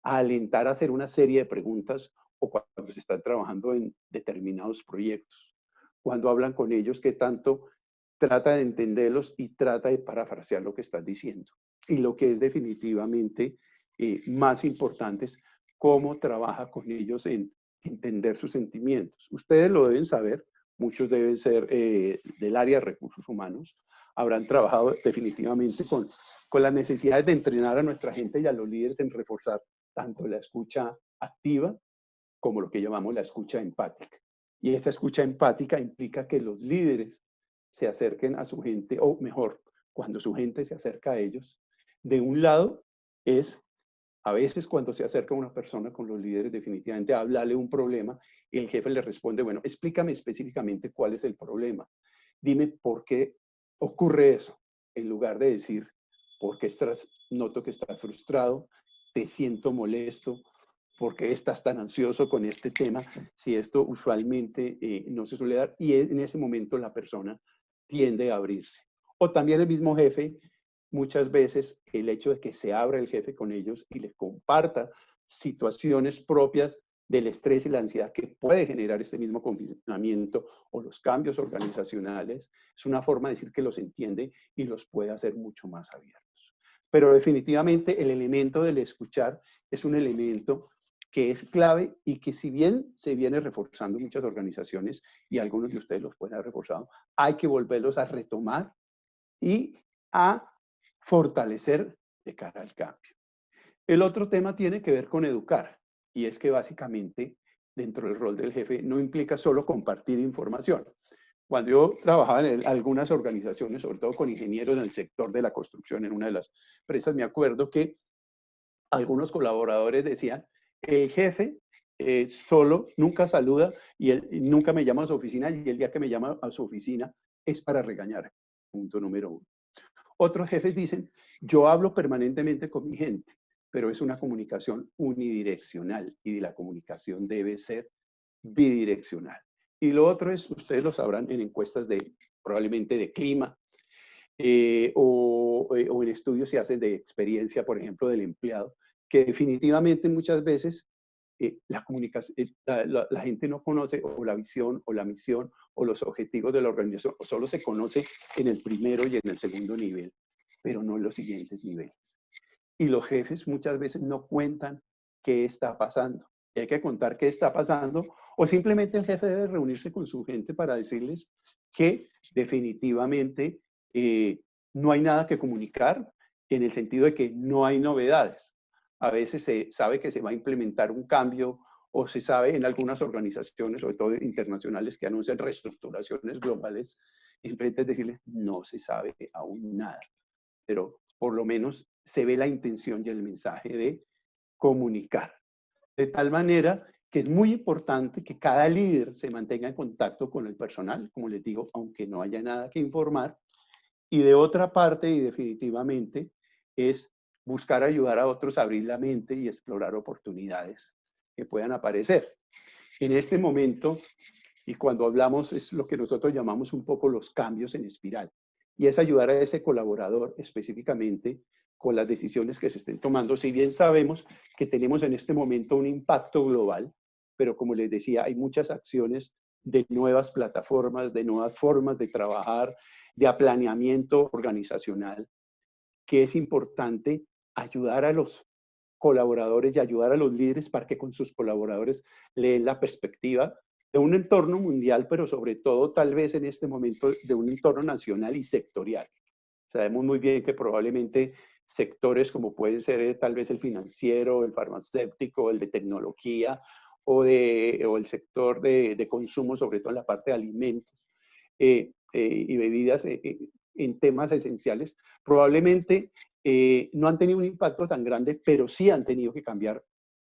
A alentar a hacer una serie de preguntas o cuando se están trabajando en determinados proyectos. Cuando hablan con ellos, qué tanto trata de entenderlos y trata de parafrasear lo que estás diciendo. Y lo que es definitivamente más importante es cómo trabaja con ellos en entender sus sentimientos. Ustedes lo deben saber, muchos deben ser del área de recursos humanos, habrán trabajado definitivamente con las necesidades de entrenar a nuestra gente y a los líderes en reforzar tanto la escucha activa como lo que llamamos la escucha empática. Y esa escucha empática implica que los líderes se acerquen a su gente, o mejor, cuando su gente se acerca a ellos, de un lado es, a veces cuando se acerca una persona con los líderes definitivamente a hablarle un problema, el jefe le responde, bueno, explícame específicamente cuál es el problema. Dime por qué ocurre eso, en lugar de decir, porque noto que estás frustrado, te siento molesto, ¿por qué estás tan ansioso con este tema? Si esto usualmente no se suele dar y en ese momento la persona tiende a abrirse. O también el mismo jefe, muchas veces el hecho de que se abra el jefe con ellos y les comparta situaciones propias del estrés y la ansiedad que puede generar este mismo confinamiento o los cambios organizacionales, es una forma de decir que los entiende y los puede hacer mucho más abiertos. Pero definitivamente el elemento del escuchar es un elemento que es clave y que si bien se viene reforzando en muchas organizaciones y algunos de ustedes los pueden haber reforzado, hay que volverlos a retomar y a fortalecer de cara al cambio. El otro tema tiene que ver con educar y es que básicamente dentro del rol del jefe no implica solo compartir información. Cuando yo trabajaba en algunas organizaciones, sobre todo con ingenieros en el sector de la construcción, en una de las empresas, me acuerdo que algunos colaboradores decían, el jefe solo nunca saluda y él nunca me llama a su oficina y el día que me llama a su oficina es para regañar. Punto número uno. Otros jefes dicen, yo hablo permanentemente con mi gente, pero es una comunicación unidireccional y la comunicación debe ser bidireccional. Y lo otro es, ustedes lo sabrán en encuestas probablemente de clima, o en estudios se hacen de experiencia, por ejemplo, del empleado, que definitivamente muchas veces la comunicación, la gente no conoce o la visión o la misión o los objetivos de la organización, o solo se conoce en el primero y en el segundo nivel, pero no en los siguientes niveles. Y los jefes muchas veces no cuentan qué está pasando. Y hay que contar qué está pasando O simplemente el jefe debe reunirse con su gente para decirles que definitivamente no hay nada que comunicar, en el sentido de que no hay novedades. A veces se sabe que se va a implementar un cambio, o se sabe en algunas organizaciones, sobre todo internacionales, que anuncian reestructuraciones globales, simplemente es decirles, no se sabe aún nada. Pero por lo menos se ve la intención y el mensaje de comunicar. De tal manera que es muy importante que cada líder se mantenga en contacto con el personal, como les digo, aunque no haya nada que informar. Y de otra parte, y definitivamente, es buscar ayudar a otros a abrir la mente y explorar oportunidades que puedan aparecer. En este momento, y cuando hablamos, es lo que nosotros llamamos un poco los cambios en espiral. Y es ayudar a ese colaborador específicamente con las decisiones que se estén tomando. Si bien sabemos que tenemos en este momento un impacto global, pero como les decía, hay muchas acciones de nuevas plataformas, de nuevas formas de trabajar, de planeamiento organizacional, que es importante ayudar a los colaboradores y ayudar a los líderes para que con sus colaboradores le den la perspectiva de un entorno mundial, pero sobre todo tal vez en este momento de un entorno nacional y sectorial. Sabemos muy bien que probablemente sectores como pueden ser tal vez el financiero, el farmacéutico, el de tecnología o el sector de consumo, sobre todo en la parte de alimentos y bebidas en temas esenciales, probablemente no han tenido un impacto tan grande, pero sí han tenido que cambiar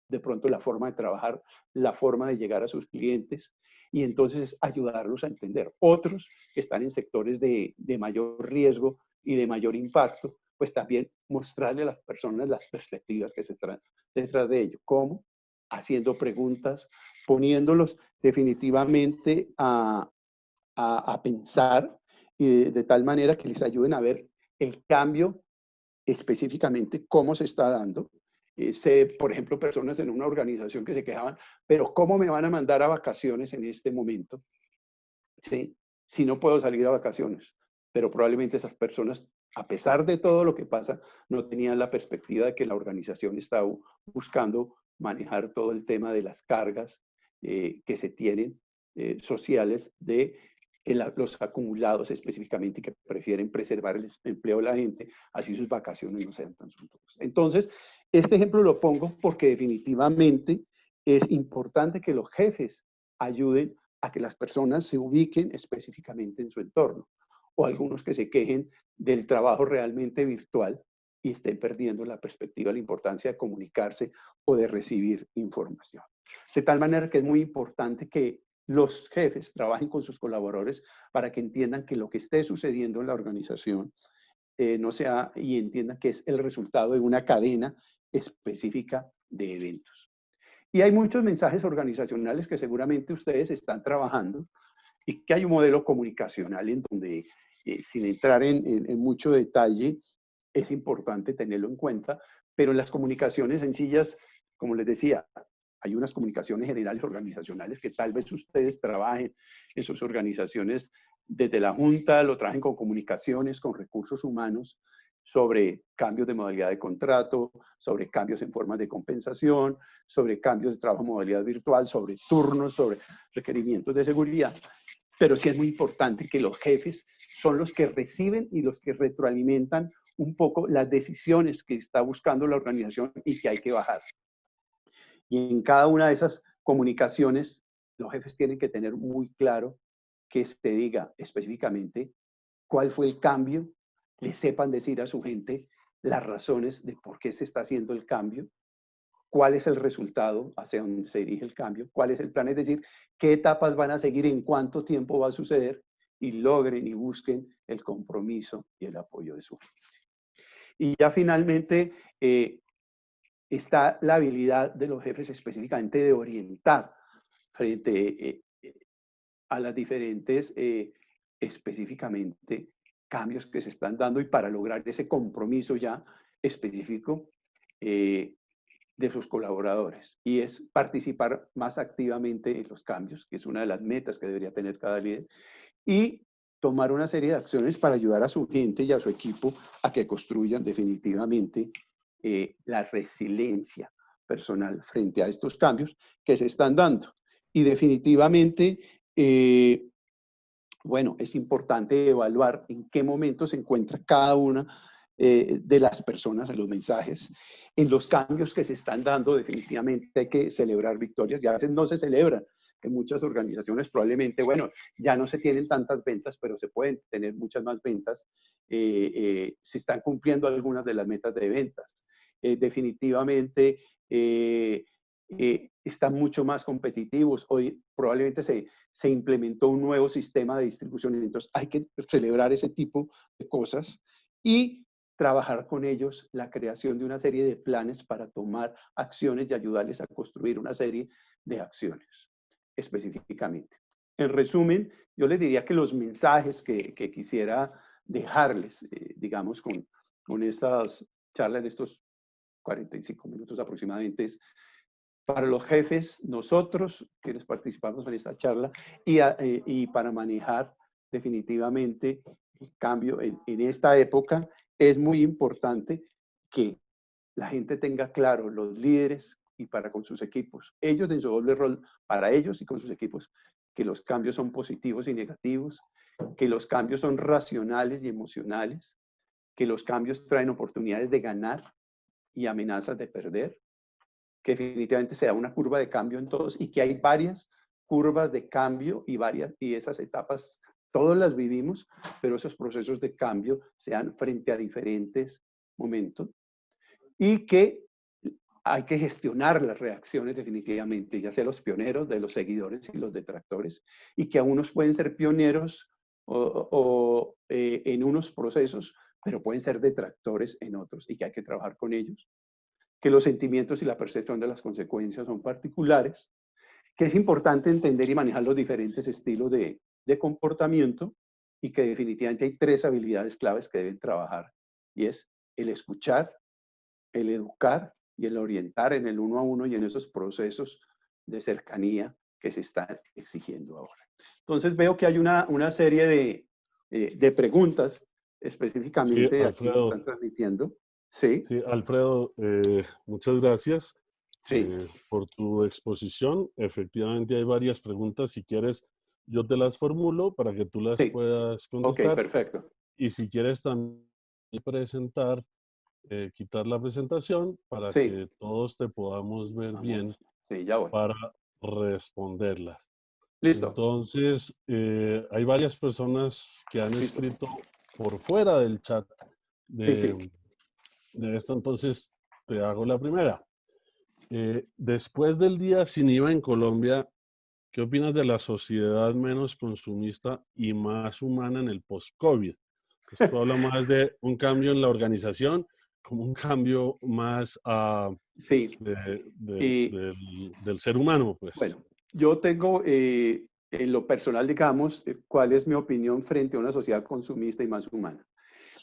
de pronto la forma de trabajar, la forma de llegar a sus clientes y entonces ayudarlos a entender. Otros que están en sectores de mayor riesgo y de mayor impacto, pues también mostrarle a las personas las perspectivas que se traen detrás de ello. ¿Cómo? Haciendo preguntas, poniéndolos definitivamente a pensar de tal manera que les ayuden a ver el cambio específicamente, cómo se está dando. Sé, por ejemplo, personas en una organización que se quejaban, pero ¿cómo me van a mandar a vacaciones en este momento? ¿Sí? Si no puedo salir a vacaciones. Pero probablemente esas personas, a pesar de todo lo que pasa, no tenían la perspectiva de que la organización estaba buscando manejar todo el tema de las cargas que se tienen sociales de los acumulados específicamente, y que prefieren preservar el empleo de la gente, así sus vacaciones no sean tan suntuosas. Entonces, este ejemplo lo pongo porque definitivamente es importante que los jefes ayuden a que las personas se ubiquen específicamente en su entorno, o algunos que se quejen del trabajo realmente virtual y estén perdiendo la perspectiva, la importancia de comunicarse o de recibir información. De tal manera que es muy importante que los jefes trabajen con sus colaboradores para que entiendan que lo que esté sucediendo en la organización no sea, y entiendan que es el resultado de una cadena específica de eventos. Y hay muchos mensajes organizacionales que seguramente ustedes están trabajando y que hay un modelo comunicacional en donde, sin entrar en mucho detalle, es importante tenerlo en cuenta, pero las comunicaciones sencillas, como les decía, hay unas comunicaciones generales organizacionales que tal vez ustedes trabajen en sus organizaciones desde la Junta, lo trabajen con comunicaciones, con recursos humanos, sobre cambios de modalidad de contrato, sobre cambios en formas de compensación, sobre cambios de trabajo en modalidad virtual, sobre turnos, sobre requerimientos de seguridad. Pero sí es muy importante que los jefes son los que reciben y los que retroalimentan un poco las decisiones que está buscando la organización y que hay que bajar. Y en cada una de esas comunicaciones, los jefes tienen que tener muy claro que se diga específicamente cuál fue el cambio, le sepan decir a su gente las razones de por qué se está haciendo el cambio, cuál es el resultado, hacia dónde se dirige el cambio, cuál es el plan, es decir, qué etapas van a seguir, en cuánto tiempo va a suceder, y logren y busquen el compromiso y el apoyo de su gente. Y ya finalmente está la habilidad de los jefes específicamente de orientar frente a las diferentes específicamente cambios que se están dando y para lograr ese compromiso ya específico de sus colaboradores, y es participar más activamente en los cambios, que es una de las metas que debería tener cada líder, y tomar una serie de acciones para ayudar a su gente y a su equipo a que construyan definitivamente la resiliencia personal frente a estos cambios que se están dando. Y definitivamente, bueno, es importante evaluar en qué momento se encuentra cada una de las personas en los mensajes, en los cambios que se están dando. Definitivamente hay que celebrar victorias y a veces no se celebran. En muchas organizaciones probablemente, bueno, ya no se tienen tantas ventas, pero se pueden tener muchas más ventas. Se están cumpliendo algunas de las metas de ventas. Definitivamente están mucho más competitivos. Hoy probablemente se implementó un nuevo sistema de distribución. Entonces hay que celebrar ese tipo de cosas y trabajar con ellos la creación de una serie de planes para tomar acciones y ayudarles a construir una serie de acciones específicamente. En resumen, yo les diría que los mensajes que quisiera dejarles, digamos, con estas charlas, en estos 45 minutos aproximadamente, es para los jefes, nosotros, quienes participamos en esta charla, y para manejar definitivamente el cambio en esta época, es muy importante que la gente tenga claro, los líderes y para con sus equipos, ellos en su doble rol, para ellos y con sus equipos, que los cambios son positivos y negativos, que los cambios son racionales y emocionales, que los cambios traen oportunidades de ganar y amenazas de perder, que definitivamente se da una curva de cambio en todos y que hay varias curvas de cambio y esas etapas todos las vivimos, pero esos procesos de cambio se dan frente a diferentes momentos y que hay que gestionar las reacciones definitivamente, ya sea los pioneros, de los seguidores y los detractores, y que a unos pueden ser pioneros en unos procesos, pero pueden ser detractores en otros y que hay que trabajar con ellos, que los sentimientos y la percepción de las consecuencias son particulares, que es importante entender y manejar los diferentes estilos de comportamiento y que definitivamente hay tres habilidades claves que deben trabajar y es el escuchar, el educar y el orientar en el uno a uno y en esos procesos de cercanía que se están exigiendo ahora. Entonces veo que hay una serie de preguntas Sí, específicamente aquí que Alfredo. están transmitiendo. Sí, Sí, Alfredo, muchas gracias sí. por tu exposición. Efectivamente, hay varias preguntas. Si quieres, yo te las formulo para que tú las Sí, puedas ok, contestar. perfecto. Y si quieres también presentar, quitar la presentación para Sí, que todos te podamos ver bien vamos. Sí, ya voy. para responderlas. Listo. Entonces, hay varias personas que han Listo. escrito por fuera del chat Sí, sí. de esto. Entonces, te hago la primera. Después del día sin IVA en Colombia, ¿qué opinas de la sociedad menos consumista y más humana en el post-COVID? Esto habla más de un cambio en la organización, como un cambio más Sí. Y del ser humano, pues. bueno, yo tengo en lo personal, digamos, cuál es mi opinión frente a una sociedad consumista y más humana.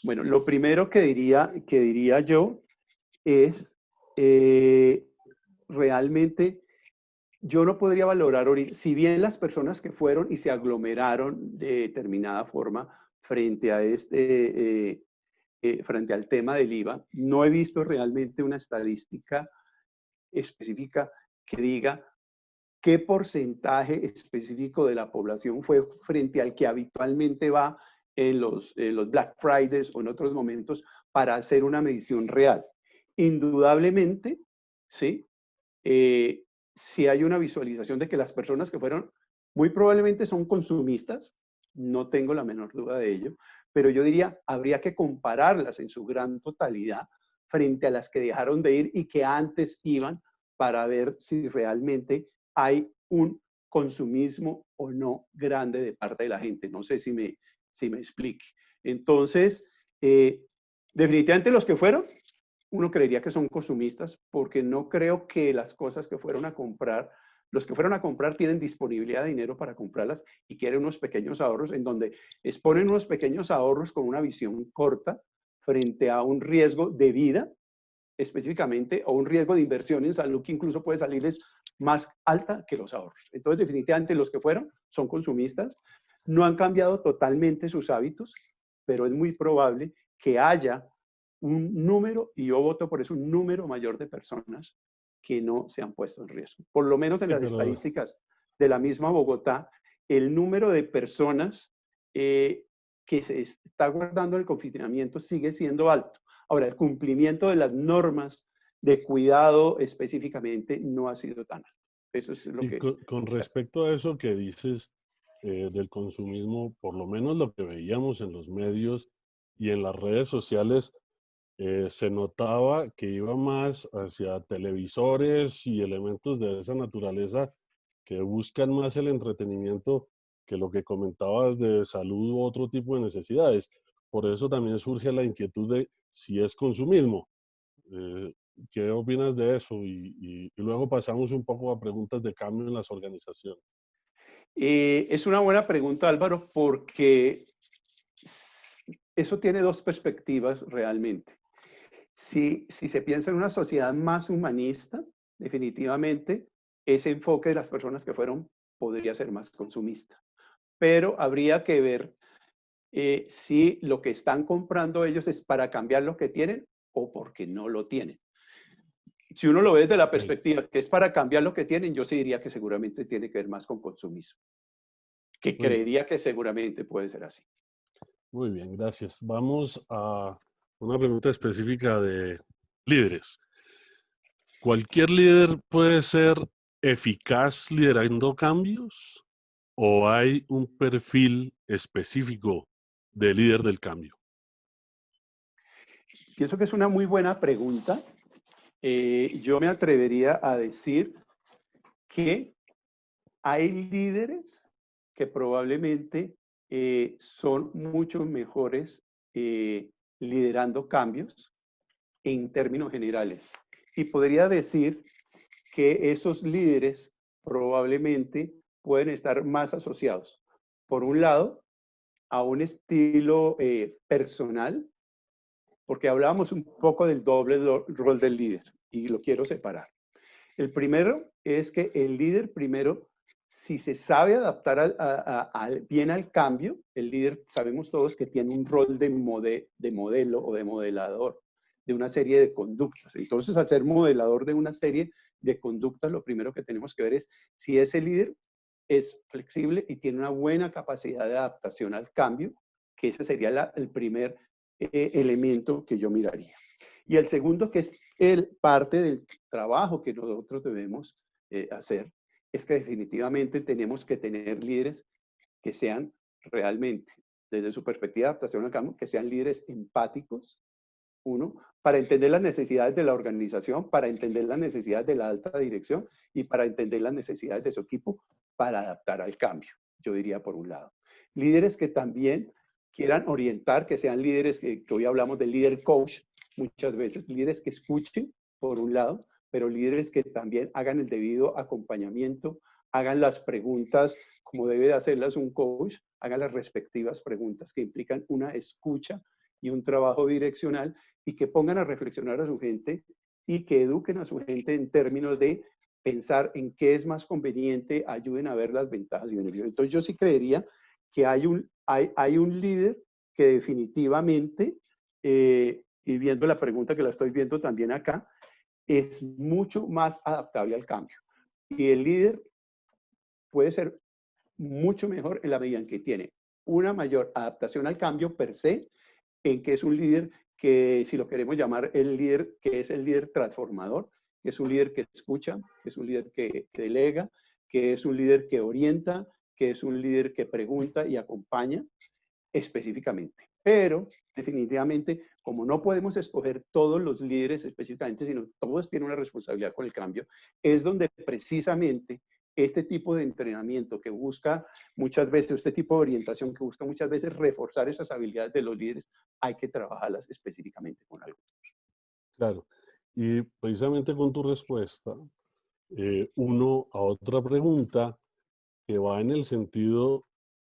Bueno, lo primero que diría yo es realmente yo no podría valorar ahorita, si bien las personas que fueron y se aglomeraron de determinada forma frente a frente al tema del IVA, no he visto realmente una estadística específica que diga qué porcentaje específico de la población fue frente al que habitualmente va en los Black Fridays o en otros momentos para hacer una medición real. Indudablemente, ¿sí? Si hay una visualización de que las personas que fueron, muy probablemente son consumistas, no tengo la menor duda de ello, pero yo diría, habría que compararlas en su gran totalidad frente a las que dejaron de ir y que antes iban para ver si realmente hay un consumismo o no grande de parte de la gente. No sé si me explique. Entonces, definitivamente los que fueron, uno creería que son consumistas porque no creo que las cosas que fueron a comprar, los que fueron a comprar tienen disponibilidad de dinero para comprarlas y quieren unos pequeños ahorros en donde exponen unos pequeños ahorros con una visión corta frente a un riesgo de vida específicamente o un riesgo de inversión en salud que incluso puede salirles más alta que los ahorros. Entonces, definitivamente los que fueron son consumistas, no han cambiado totalmente sus hábitos, pero es muy probable que haya un número, y yo voto por eso, un número mayor de personas que no se han puesto en riesgo. Por lo menos en Sí, las pero estadísticas de la misma Bogotá, el número de personas que se está guardando el confinamiento sigue siendo alto. Ahora, el cumplimiento de las normas de cuidado específicamente no ha sido tan alto. Eso es lo Y que... con respecto a eso que dices del consumismo, por lo menos lo que veíamos en los medios y en las redes sociales, se notaba que iba más hacia televisores y elementos de esa naturaleza que buscan más el entretenimiento que lo que comentabas de salud u otro tipo de necesidades. Por eso también surge la inquietud de si es consumismo. Eh, ¿Qué opinas de eso? Y luego pasamos un poco a preguntas de cambio en las organizaciones. Es una buena pregunta, Álvaro, porque eso tiene dos perspectivas realmente. Si se piensa en una sociedad más humanista, definitivamente ese enfoque de las personas que fueron podría ser más consumista. Pero habría que ver si lo que están comprando ellos es para cambiar lo que tienen o porque no lo tienen. Si uno lo ve desde la Ok, perspectiva que es para cambiar lo que tienen, yo sí diría que seguramente tiene que ver más con consumismo, que muy bien, creería que seguramente puede ser así. muy bien, gracias. Vamos a una pregunta específica de líderes. ¿Cualquier líder puede ser eficaz liderando cambios o hay un perfil específico de líder del cambio? Pienso que es una muy buena pregunta. Yo me atrevería a decir que hay líderes que probablemente son mucho mejores liderando cambios en términos generales. Y podría decir que esos líderes probablemente pueden estar más asociados, por un lado, a un estilo personal, porque hablábamos un poco del doble rol del líder y lo quiero separar. El primero es que el líder primero, si se sabe adaptar bien al cambio, el líder sabemos todos que tiene un rol de modelo o de modelador de una serie de conductas. Entonces, al ser modelador de una serie de conductas, lo primero que tenemos que ver es si ese líder es flexible y tiene una buena capacidad de adaptación al cambio, que ese sería el primer elemento que yo miraría. Y el segundo, que es parte del trabajo que nosotros debemos hacer, es que definitivamente tenemos que tener líderes que sean realmente, desde su perspectiva de adaptación al cambio, que sean líderes empáticos, uno, para entender las necesidades de la organización, para entender las necesidades de la alta dirección y para entender las necesidades de su equipo para adaptar al cambio, yo diría por un lado. Líderes que también quieran orientar, que sean líderes, que hoy hablamos de líder coach, muchas veces, líderes que escuchen, por un lado, pero líderes que también hagan el debido acompañamiento, hagan las preguntas como debe de hacerlas un coach, hagan las respectivas preguntas que implican una escucha y un trabajo direccional y que pongan a reflexionar a su gente y que eduquen a su gente en términos de pensar en qué es más conveniente, ayuden a ver las ventajas y beneficios. Entonces yo sí creería que hay un líder que definitivamente, y viendo la pregunta que la estoy viendo también acá, es mucho más adaptable al cambio. Y el líder puede ser mucho mejor en la medida en que tiene una mayor adaptación al cambio per se, en que es un líder que, si lo queremos llamar el líder, que es el líder transformador, que es un líder que escucha, que es un líder que delega, que es un líder que orienta, que es un líder que pregunta y acompaña específicamente. Pero definitivamente, como no podemos escoger todos los líderes específicamente, sino todos tienen una responsabilidad con el cambio, es donde precisamente este tipo de entrenamiento que busca muchas veces, este tipo de orientación que busca muchas veces reforzar esas habilidades de los líderes, hay que trabajarlas específicamente con algo. Claro. Y precisamente con tu respuesta, uno a otra pregunta que va en el sentido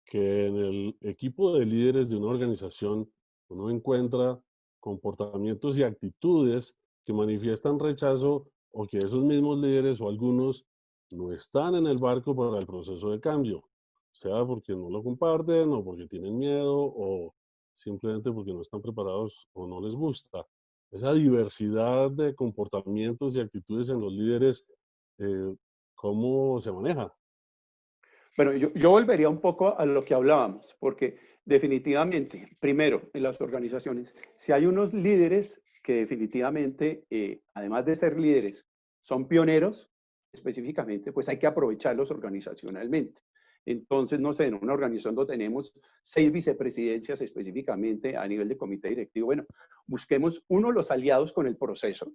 que en el equipo de líderes de una organización uno encuentra comportamientos y actitudes que manifiestan rechazo o que esos mismos líderes o algunos no están en el barco para el proceso de cambio, sea porque no lo comparten o porque tienen miedo o simplemente porque no están preparados o no les gusta. Esa diversidad de comportamientos y actitudes en los líderes, ¿cómo se maneja? Bueno, yo volvería un poco a lo que hablábamos, porque definitivamente, primero, en las organizaciones, si hay unos líderes que definitivamente, además de ser líderes, son pioneros, específicamente, pues hay que aprovecharlos organizacionalmente. Entonces, no sé, en una organización donde tenemos 6 vicepresidencias específicamente a nivel de comité directivo, bueno, busquemos, uno, los aliados con el proceso.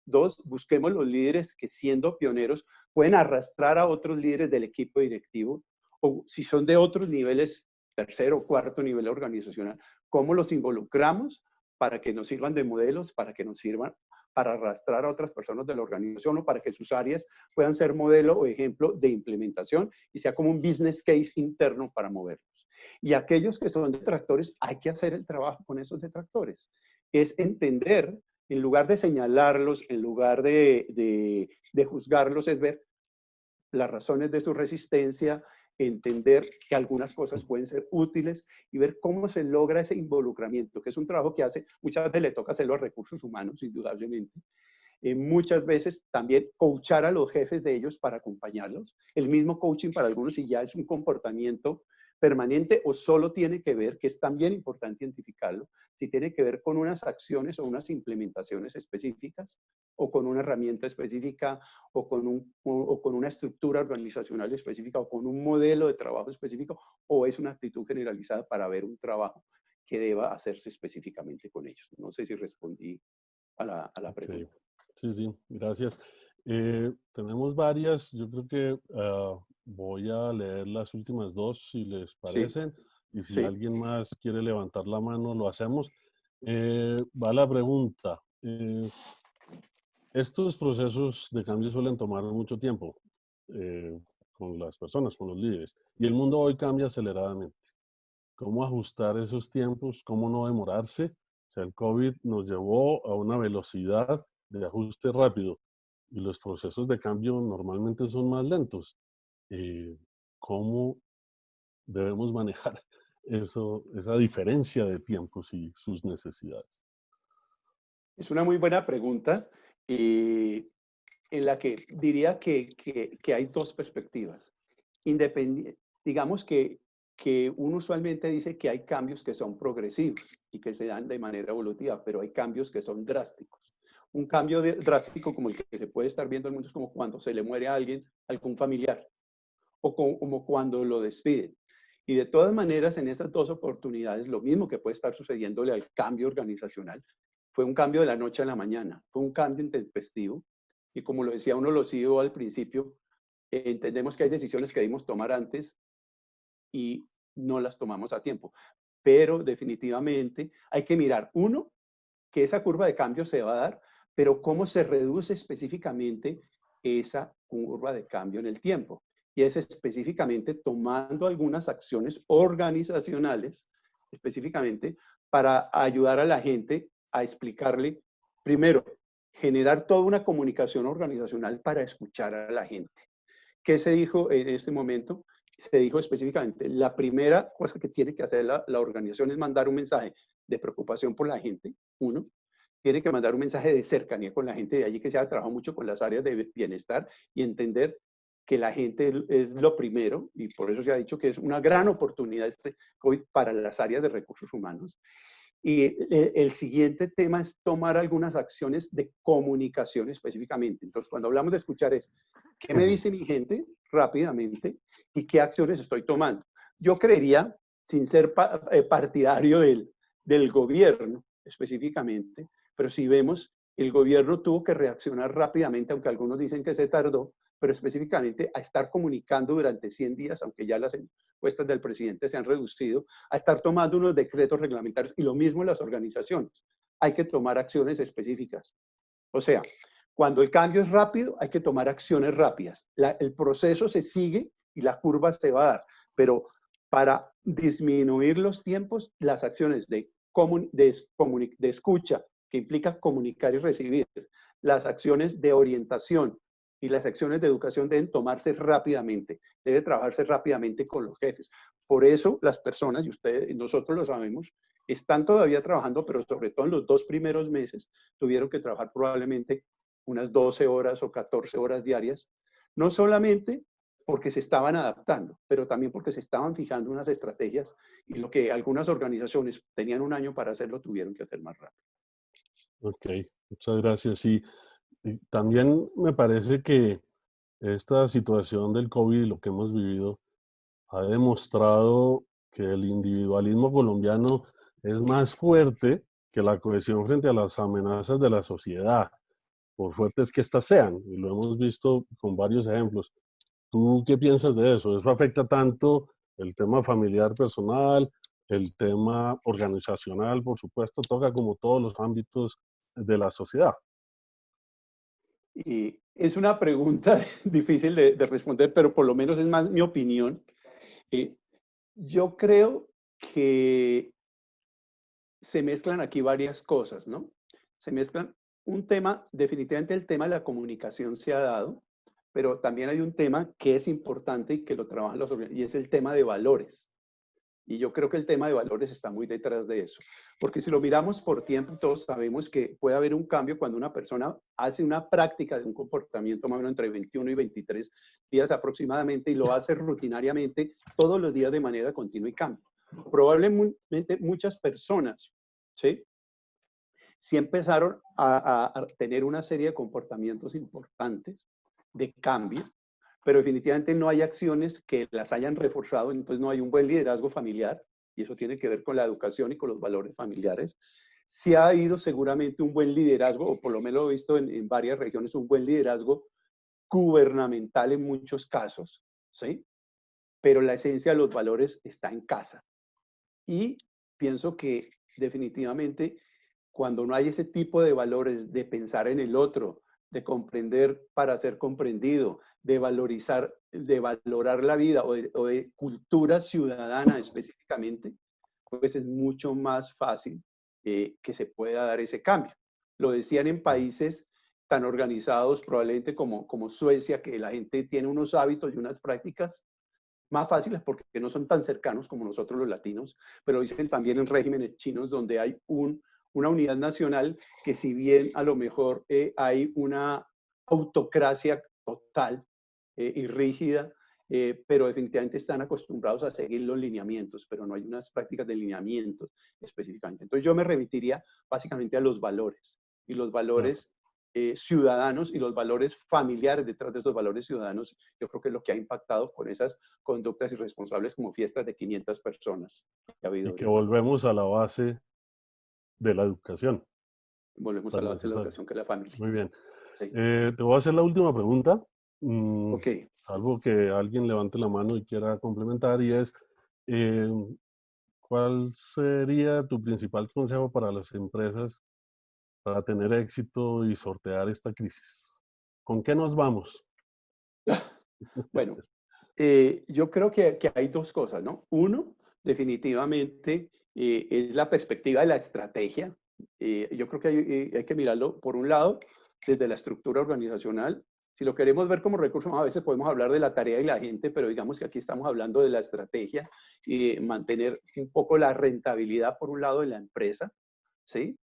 Dos, busquemos los líderes que siendo pioneros pueden arrastrar a otros líderes del equipo directivo, o si son de otros niveles, tercero o cuarto nivel organizacional, cómo los involucramos para que nos sirvan de modelos, para que nos sirvan para arrastrar a otras personas de la organización o para que sus áreas puedan ser modelo o ejemplo de implementación y sea como un business case interno para moverlos. Y aquellos que son detractores, hay que hacer el trabajo con esos detractores. Es entender, en lugar de señalarlos, en lugar de juzgarlos, es ver las razones de su resistencia, entender que algunas cosas pueden ser útiles y ver cómo se logra ese involucramiento, que es un trabajo que hace, muchas veces le toca hacerlo a recursos humanos, indudablemente. Muchas veces también coachar a los jefes de ellos para acompañarlos. El mismo coaching para algunos si ya es un comportamiento permanente o solo tiene que ver, que es también importante identificarlo, si tiene que ver con unas acciones o unas implementaciones específicas o con una herramienta específica o con una estructura organizacional específica o con un modelo de trabajo específico o es una actitud generalizada para ver un trabajo que deba hacerse específicamente con ellos. No sé si respondí a la Okay. pregunta. Sí, sí, gracias. Tenemos varias, yo creo que voy a leer las últimas dos si les Sí, parecen y si sí. alguien más quiere levantar la mano lo hacemos. Va la pregunta. Estos procesos de cambio suelen tomar mucho tiempo con las personas, con los líderes y el mundo hoy cambia aceleradamente. ¿Cómo ajustar esos tiempos? ¿Cómo no demorarse? O sea, el COVID nos llevó a una velocidad de ajuste rápido y los procesos de cambio normalmente son más lentos. Eh, ¿Cómo debemos manejar eso, esa diferencia de tiempos y sus necesidades? Es una muy buena pregunta en la que diría que hay dos perspectivas. Digamos que uno usualmente dice que hay cambios que son progresivos y que se dan de manera evolutiva, pero hay cambios que son drásticos. Un cambio drástico como el que se puede estar viendo en el mundo es como cuando se le muere a alguien, algún familiar, o como cuando lo despiden. Y de todas maneras, en estas dos oportunidades, lo mismo que puede estar sucediéndole al cambio organizacional, fue un cambio de la noche a la mañana, fue un cambio intempestivo. Y como lo decía uno, lo CEO al principio, entendemos que hay decisiones que debimos tomar antes y no las tomamos a tiempo. Pero definitivamente hay que mirar, uno, que esa curva de cambio se va a dar, pero cómo se reduce específicamente esa curva de cambio en el tiempo. Y es específicamente tomando algunas acciones organizacionales, específicamente para ayudar a la gente a explicarle, primero, generar toda una comunicación organizacional para escuchar a la gente. ¿Qué se dijo en este momento? Se dijo específicamente, la primera cosa que tiene que hacer la organización es mandar un mensaje de preocupación por la gente, uno, tiene que mandar un mensaje de cercanía con la gente, de allí que se ha trabajado mucho con las áreas de bienestar y entender que la gente es lo primero, y por eso se ha dicho que es una gran oportunidad este COVID para las áreas de recursos humanos. Y el siguiente tema es tomar algunas acciones de comunicación específicamente. Entonces, cuando hablamos de escuchar es, ¿qué me dice mi gente rápidamente y qué acciones estoy tomando? Yo creería, sin ser partidario del gobierno específicamente, pero si vemos, el gobierno tuvo que reaccionar rápidamente, aunque algunos dicen que se tardó, pero específicamente a estar comunicando durante 100 días, aunque ya las encuestas del presidente se han reducido, a estar tomando unos decretos reglamentarios y lo mismo en las organizaciones. Hay que tomar acciones específicas. O sea, cuando el cambio es rápido, hay que tomar acciones rápidas. El proceso se sigue y la curva se va a dar, pero para disminuir los tiempos, las acciones de escucha, que implica comunicar y recibir, las acciones de orientación y las acciones de educación deben tomarse rápidamente, debe trabajarse rápidamente con los jefes. Por eso las personas, y ustedes, nosotros lo sabemos, están todavía trabajando, pero sobre todo en los 2 primeros meses tuvieron que trabajar probablemente unas 12 horas o 14 horas diarias, no solamente porque se estaban adaptando, pero también porque se estaban fijando unas estrategias y lo que algunas organizaciones tenían un año para hacerlo, tuvieron que hacer más rápido. Ok, muchas gracias. Sí, y también me parece que esta situación del COVID, lo que hemos vivido, ha demostrado que el individualismo colombiano es más fuerte que la cohesión frente a las amenazas de la sociedad, por fuertes que éstas sean, y lo hemos visto con varios ejemplos. ¿Tú qué piensas de eso? ¿Eso afecta tanto el tema familiar personal, el tema organizacional, por supuesto, toca como todos los ámbitos de la sociedad? Y es una pregunta difícil de responder, pero por lo menos es más mi opinión. Eh, yo creo que se mezclan aquí varias cosas, ¿no? Se mezclan un tema, definitivamente el tema de la comunicación se ha dado, pero también hay un tema que es importante y que lo trabajan los organizaciones, y es el tema de valores. Y yo creo que el tema de valores está muy detrás de eso. Porque si lo miramos por tiempo, todos sabemos que puede haber un cambio cuando una persona hace una práctica de un comportamiento más o menos entre 21 y 23 días aproximadamente y lo hace rutinariamente todos los días de manera continua y cambia. Probablemente muchas personas, ¿sí? Sí empezaron a tener una serie de comportamientos importantes de cambio, pero definitivamente no hay acciones que las hayan reforzado, entonces no hay un buen liderazgo familiar, y eso tiene que ver con la educación y con los valores familiares. Sí ha habido seguramente un buen liderazgo, o por lo menos lo he visto en varias regiones, un buen liderazgo gubernamental en muchos casos, ¿sí? Pero la esencia de los valores está en casa. Y pienso que definitivamente cuando no hay ese tipo de valores de pensar en el otro, de comprender para ser comprendido, de valorizar, de valorar la vida o de cultura ciudadana específicamente, pues es mucho más fácil que se pueda dar ese cambio. Lo decían en países tan organizados probablemente como Suecia, que la gente tiene unos hábitos y unas prácticas más fáciles porque no son tan cercanos como nosotros los latinos, pero dicen también en regímenes chinos donde hay una unidad nacional que si bien a lo mejor hay una autocracia total y rígida, pero definitivamente están acostumbrados a seguir los lineamientos, pero no hay unas prácticas de lineamientos específicamente. Entonces yo me remitiría básicamente a los valores y los Claro. valores ciudadanos y los valores familiares detrás de esos valores ciudadanos, yo creo que es lo que ha impactado con esas conductas irresponsables como fiestas de 500 personas que ha habido Y que ahorita. volvemos a la base de la educación, Volvemos a tan la base de la necesaria. educación que es la familia. Muy bien. Sí. Te voy a hacer la última pregunta, mm, Ok. salvo que alguien levante la mano y quiera complementar, y es, eh, ¿cuál sería tu principal consejo para las empresas para tener éxito y sortear esta crisis? ¿Con qué nos vamos? Bueno, yo creo que hay dos cosas, ¿no? Uno, definitivamente, es la perspectiva de la estrategia. Yo creo que hay que mirarlo, por un lado, desde la estructura organizacional. Si lo queremos ver como recurso, a veces podemos hablar de la tarea y la gente, pero digamos que aquí estamos hablando de la estrategia y mantener un poco la rentabilidad, por un lado, de la empresa, ¿sí?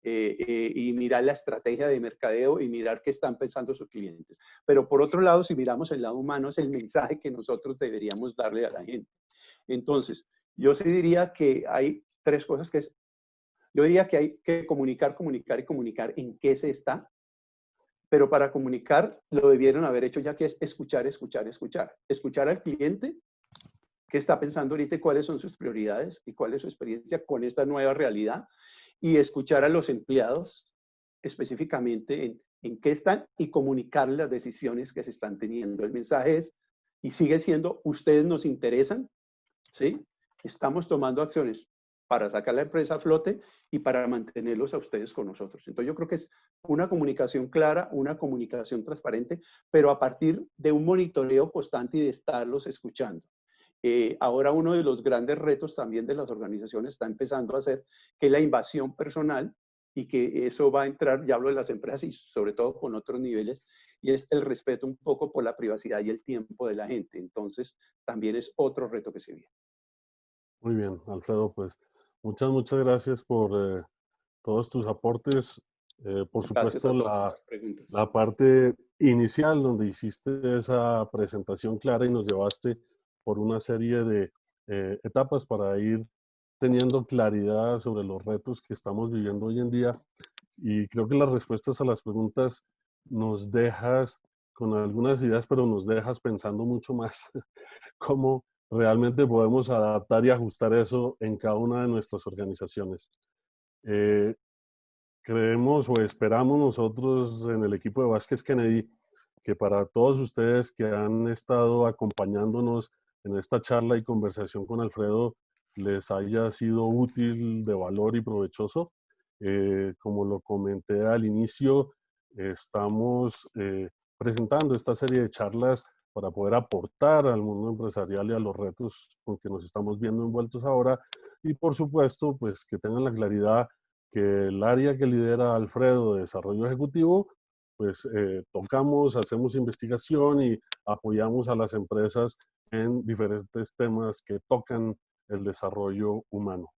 Y mirar la estrategia de mercadeo y mirar qué están pensando sus clientes. Pero por otro lado, si miramos el lado humano, es el mensaje que nosotros deberíamos darle a la gente. Entonces, yo sí diría que hay tres cosas que es, yo diría que hay que comunicar, comunicar y comunicar en qué se está, pero para comunicar lo debieron haber hecho ya que es escuchar, escuchar, escuchar. Escuchar al cliente, qué está pensando ahorita y cuáles son sus prioridades y cuál es su experiencia con esta nueva realidad y escuchar a los empleados específicamente en qué están y comunicar las decisiones que se están teniendo. El mensaje es, y sigue siendo, ustedes nos interesan, ¿sí? Estamos tomando acciones para sacar la empresa a flote y para mantenerlos a ustedes con nosotros. Entonces yo creo que es una comunicación clara, una comunicación transparente, pero a partir de un monitoreo constante y de estarlos escuchando. Ahora uno de los grandes retos también de las organizaciones está empezando a ser que la invasión personal y que eso va a entrar, ya hablo de las empresas y sobre todo con otros niveles, y es el respeto un poco por la privacidad y el tiempo de la gente. Entonces, también es otro reto que se viene. Muy bien, Alfredo, pues muchas gracias por todos tus aportes. Por Gracias supuesto, a todos por las preguntas. la parte inicial donde hiciste esa presentación clara y nos llevaste por una serie de etapas para ir teniendo claridad sobre los retos que estamos viviendo hoy en día. Y creo que las respuestas a las preguntas nos dejas con algunas ideas, pero nos dejas pensando mucho más cómo realmente podemos adaptar y ajustar eso en cada una de nuestras organizaciones. Eh, Creemos o esperamos nosotros en el equipo de Vázquez Kennedy que para todos ustedes que han estado acompañándonos en esta charla y conversación con Alfredo les haya sido útil, de valor y provechoso. Como lo comenté al inicio, estamos presentando esta serie de charlas para poder aportar al mundo empresarial y a los retos con que nos estamos viendo envueltos ahora. Y por supuesto, pues que tengan la claridad que el área que lidera Alfredo de Desarrollo Ejecutivo, pues tocamos, hacemos investigación y apoyamos a las empresas en diferentes temas que tocan el desarrollo humano.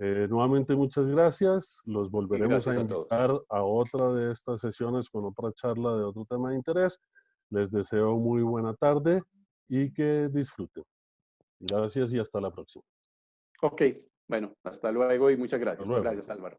Nuevamente muchas gracias, los Y volveremos a gracias a todos. invitar a otra de estas sesiones con otra charla de otro tema de interés. Les deseo muy buena tarde y que disfruten. Gracias y hasta la próxima. Ok, bueno, hasta luego y muchas Hasta gracias. luego. Gracias, Álvaro.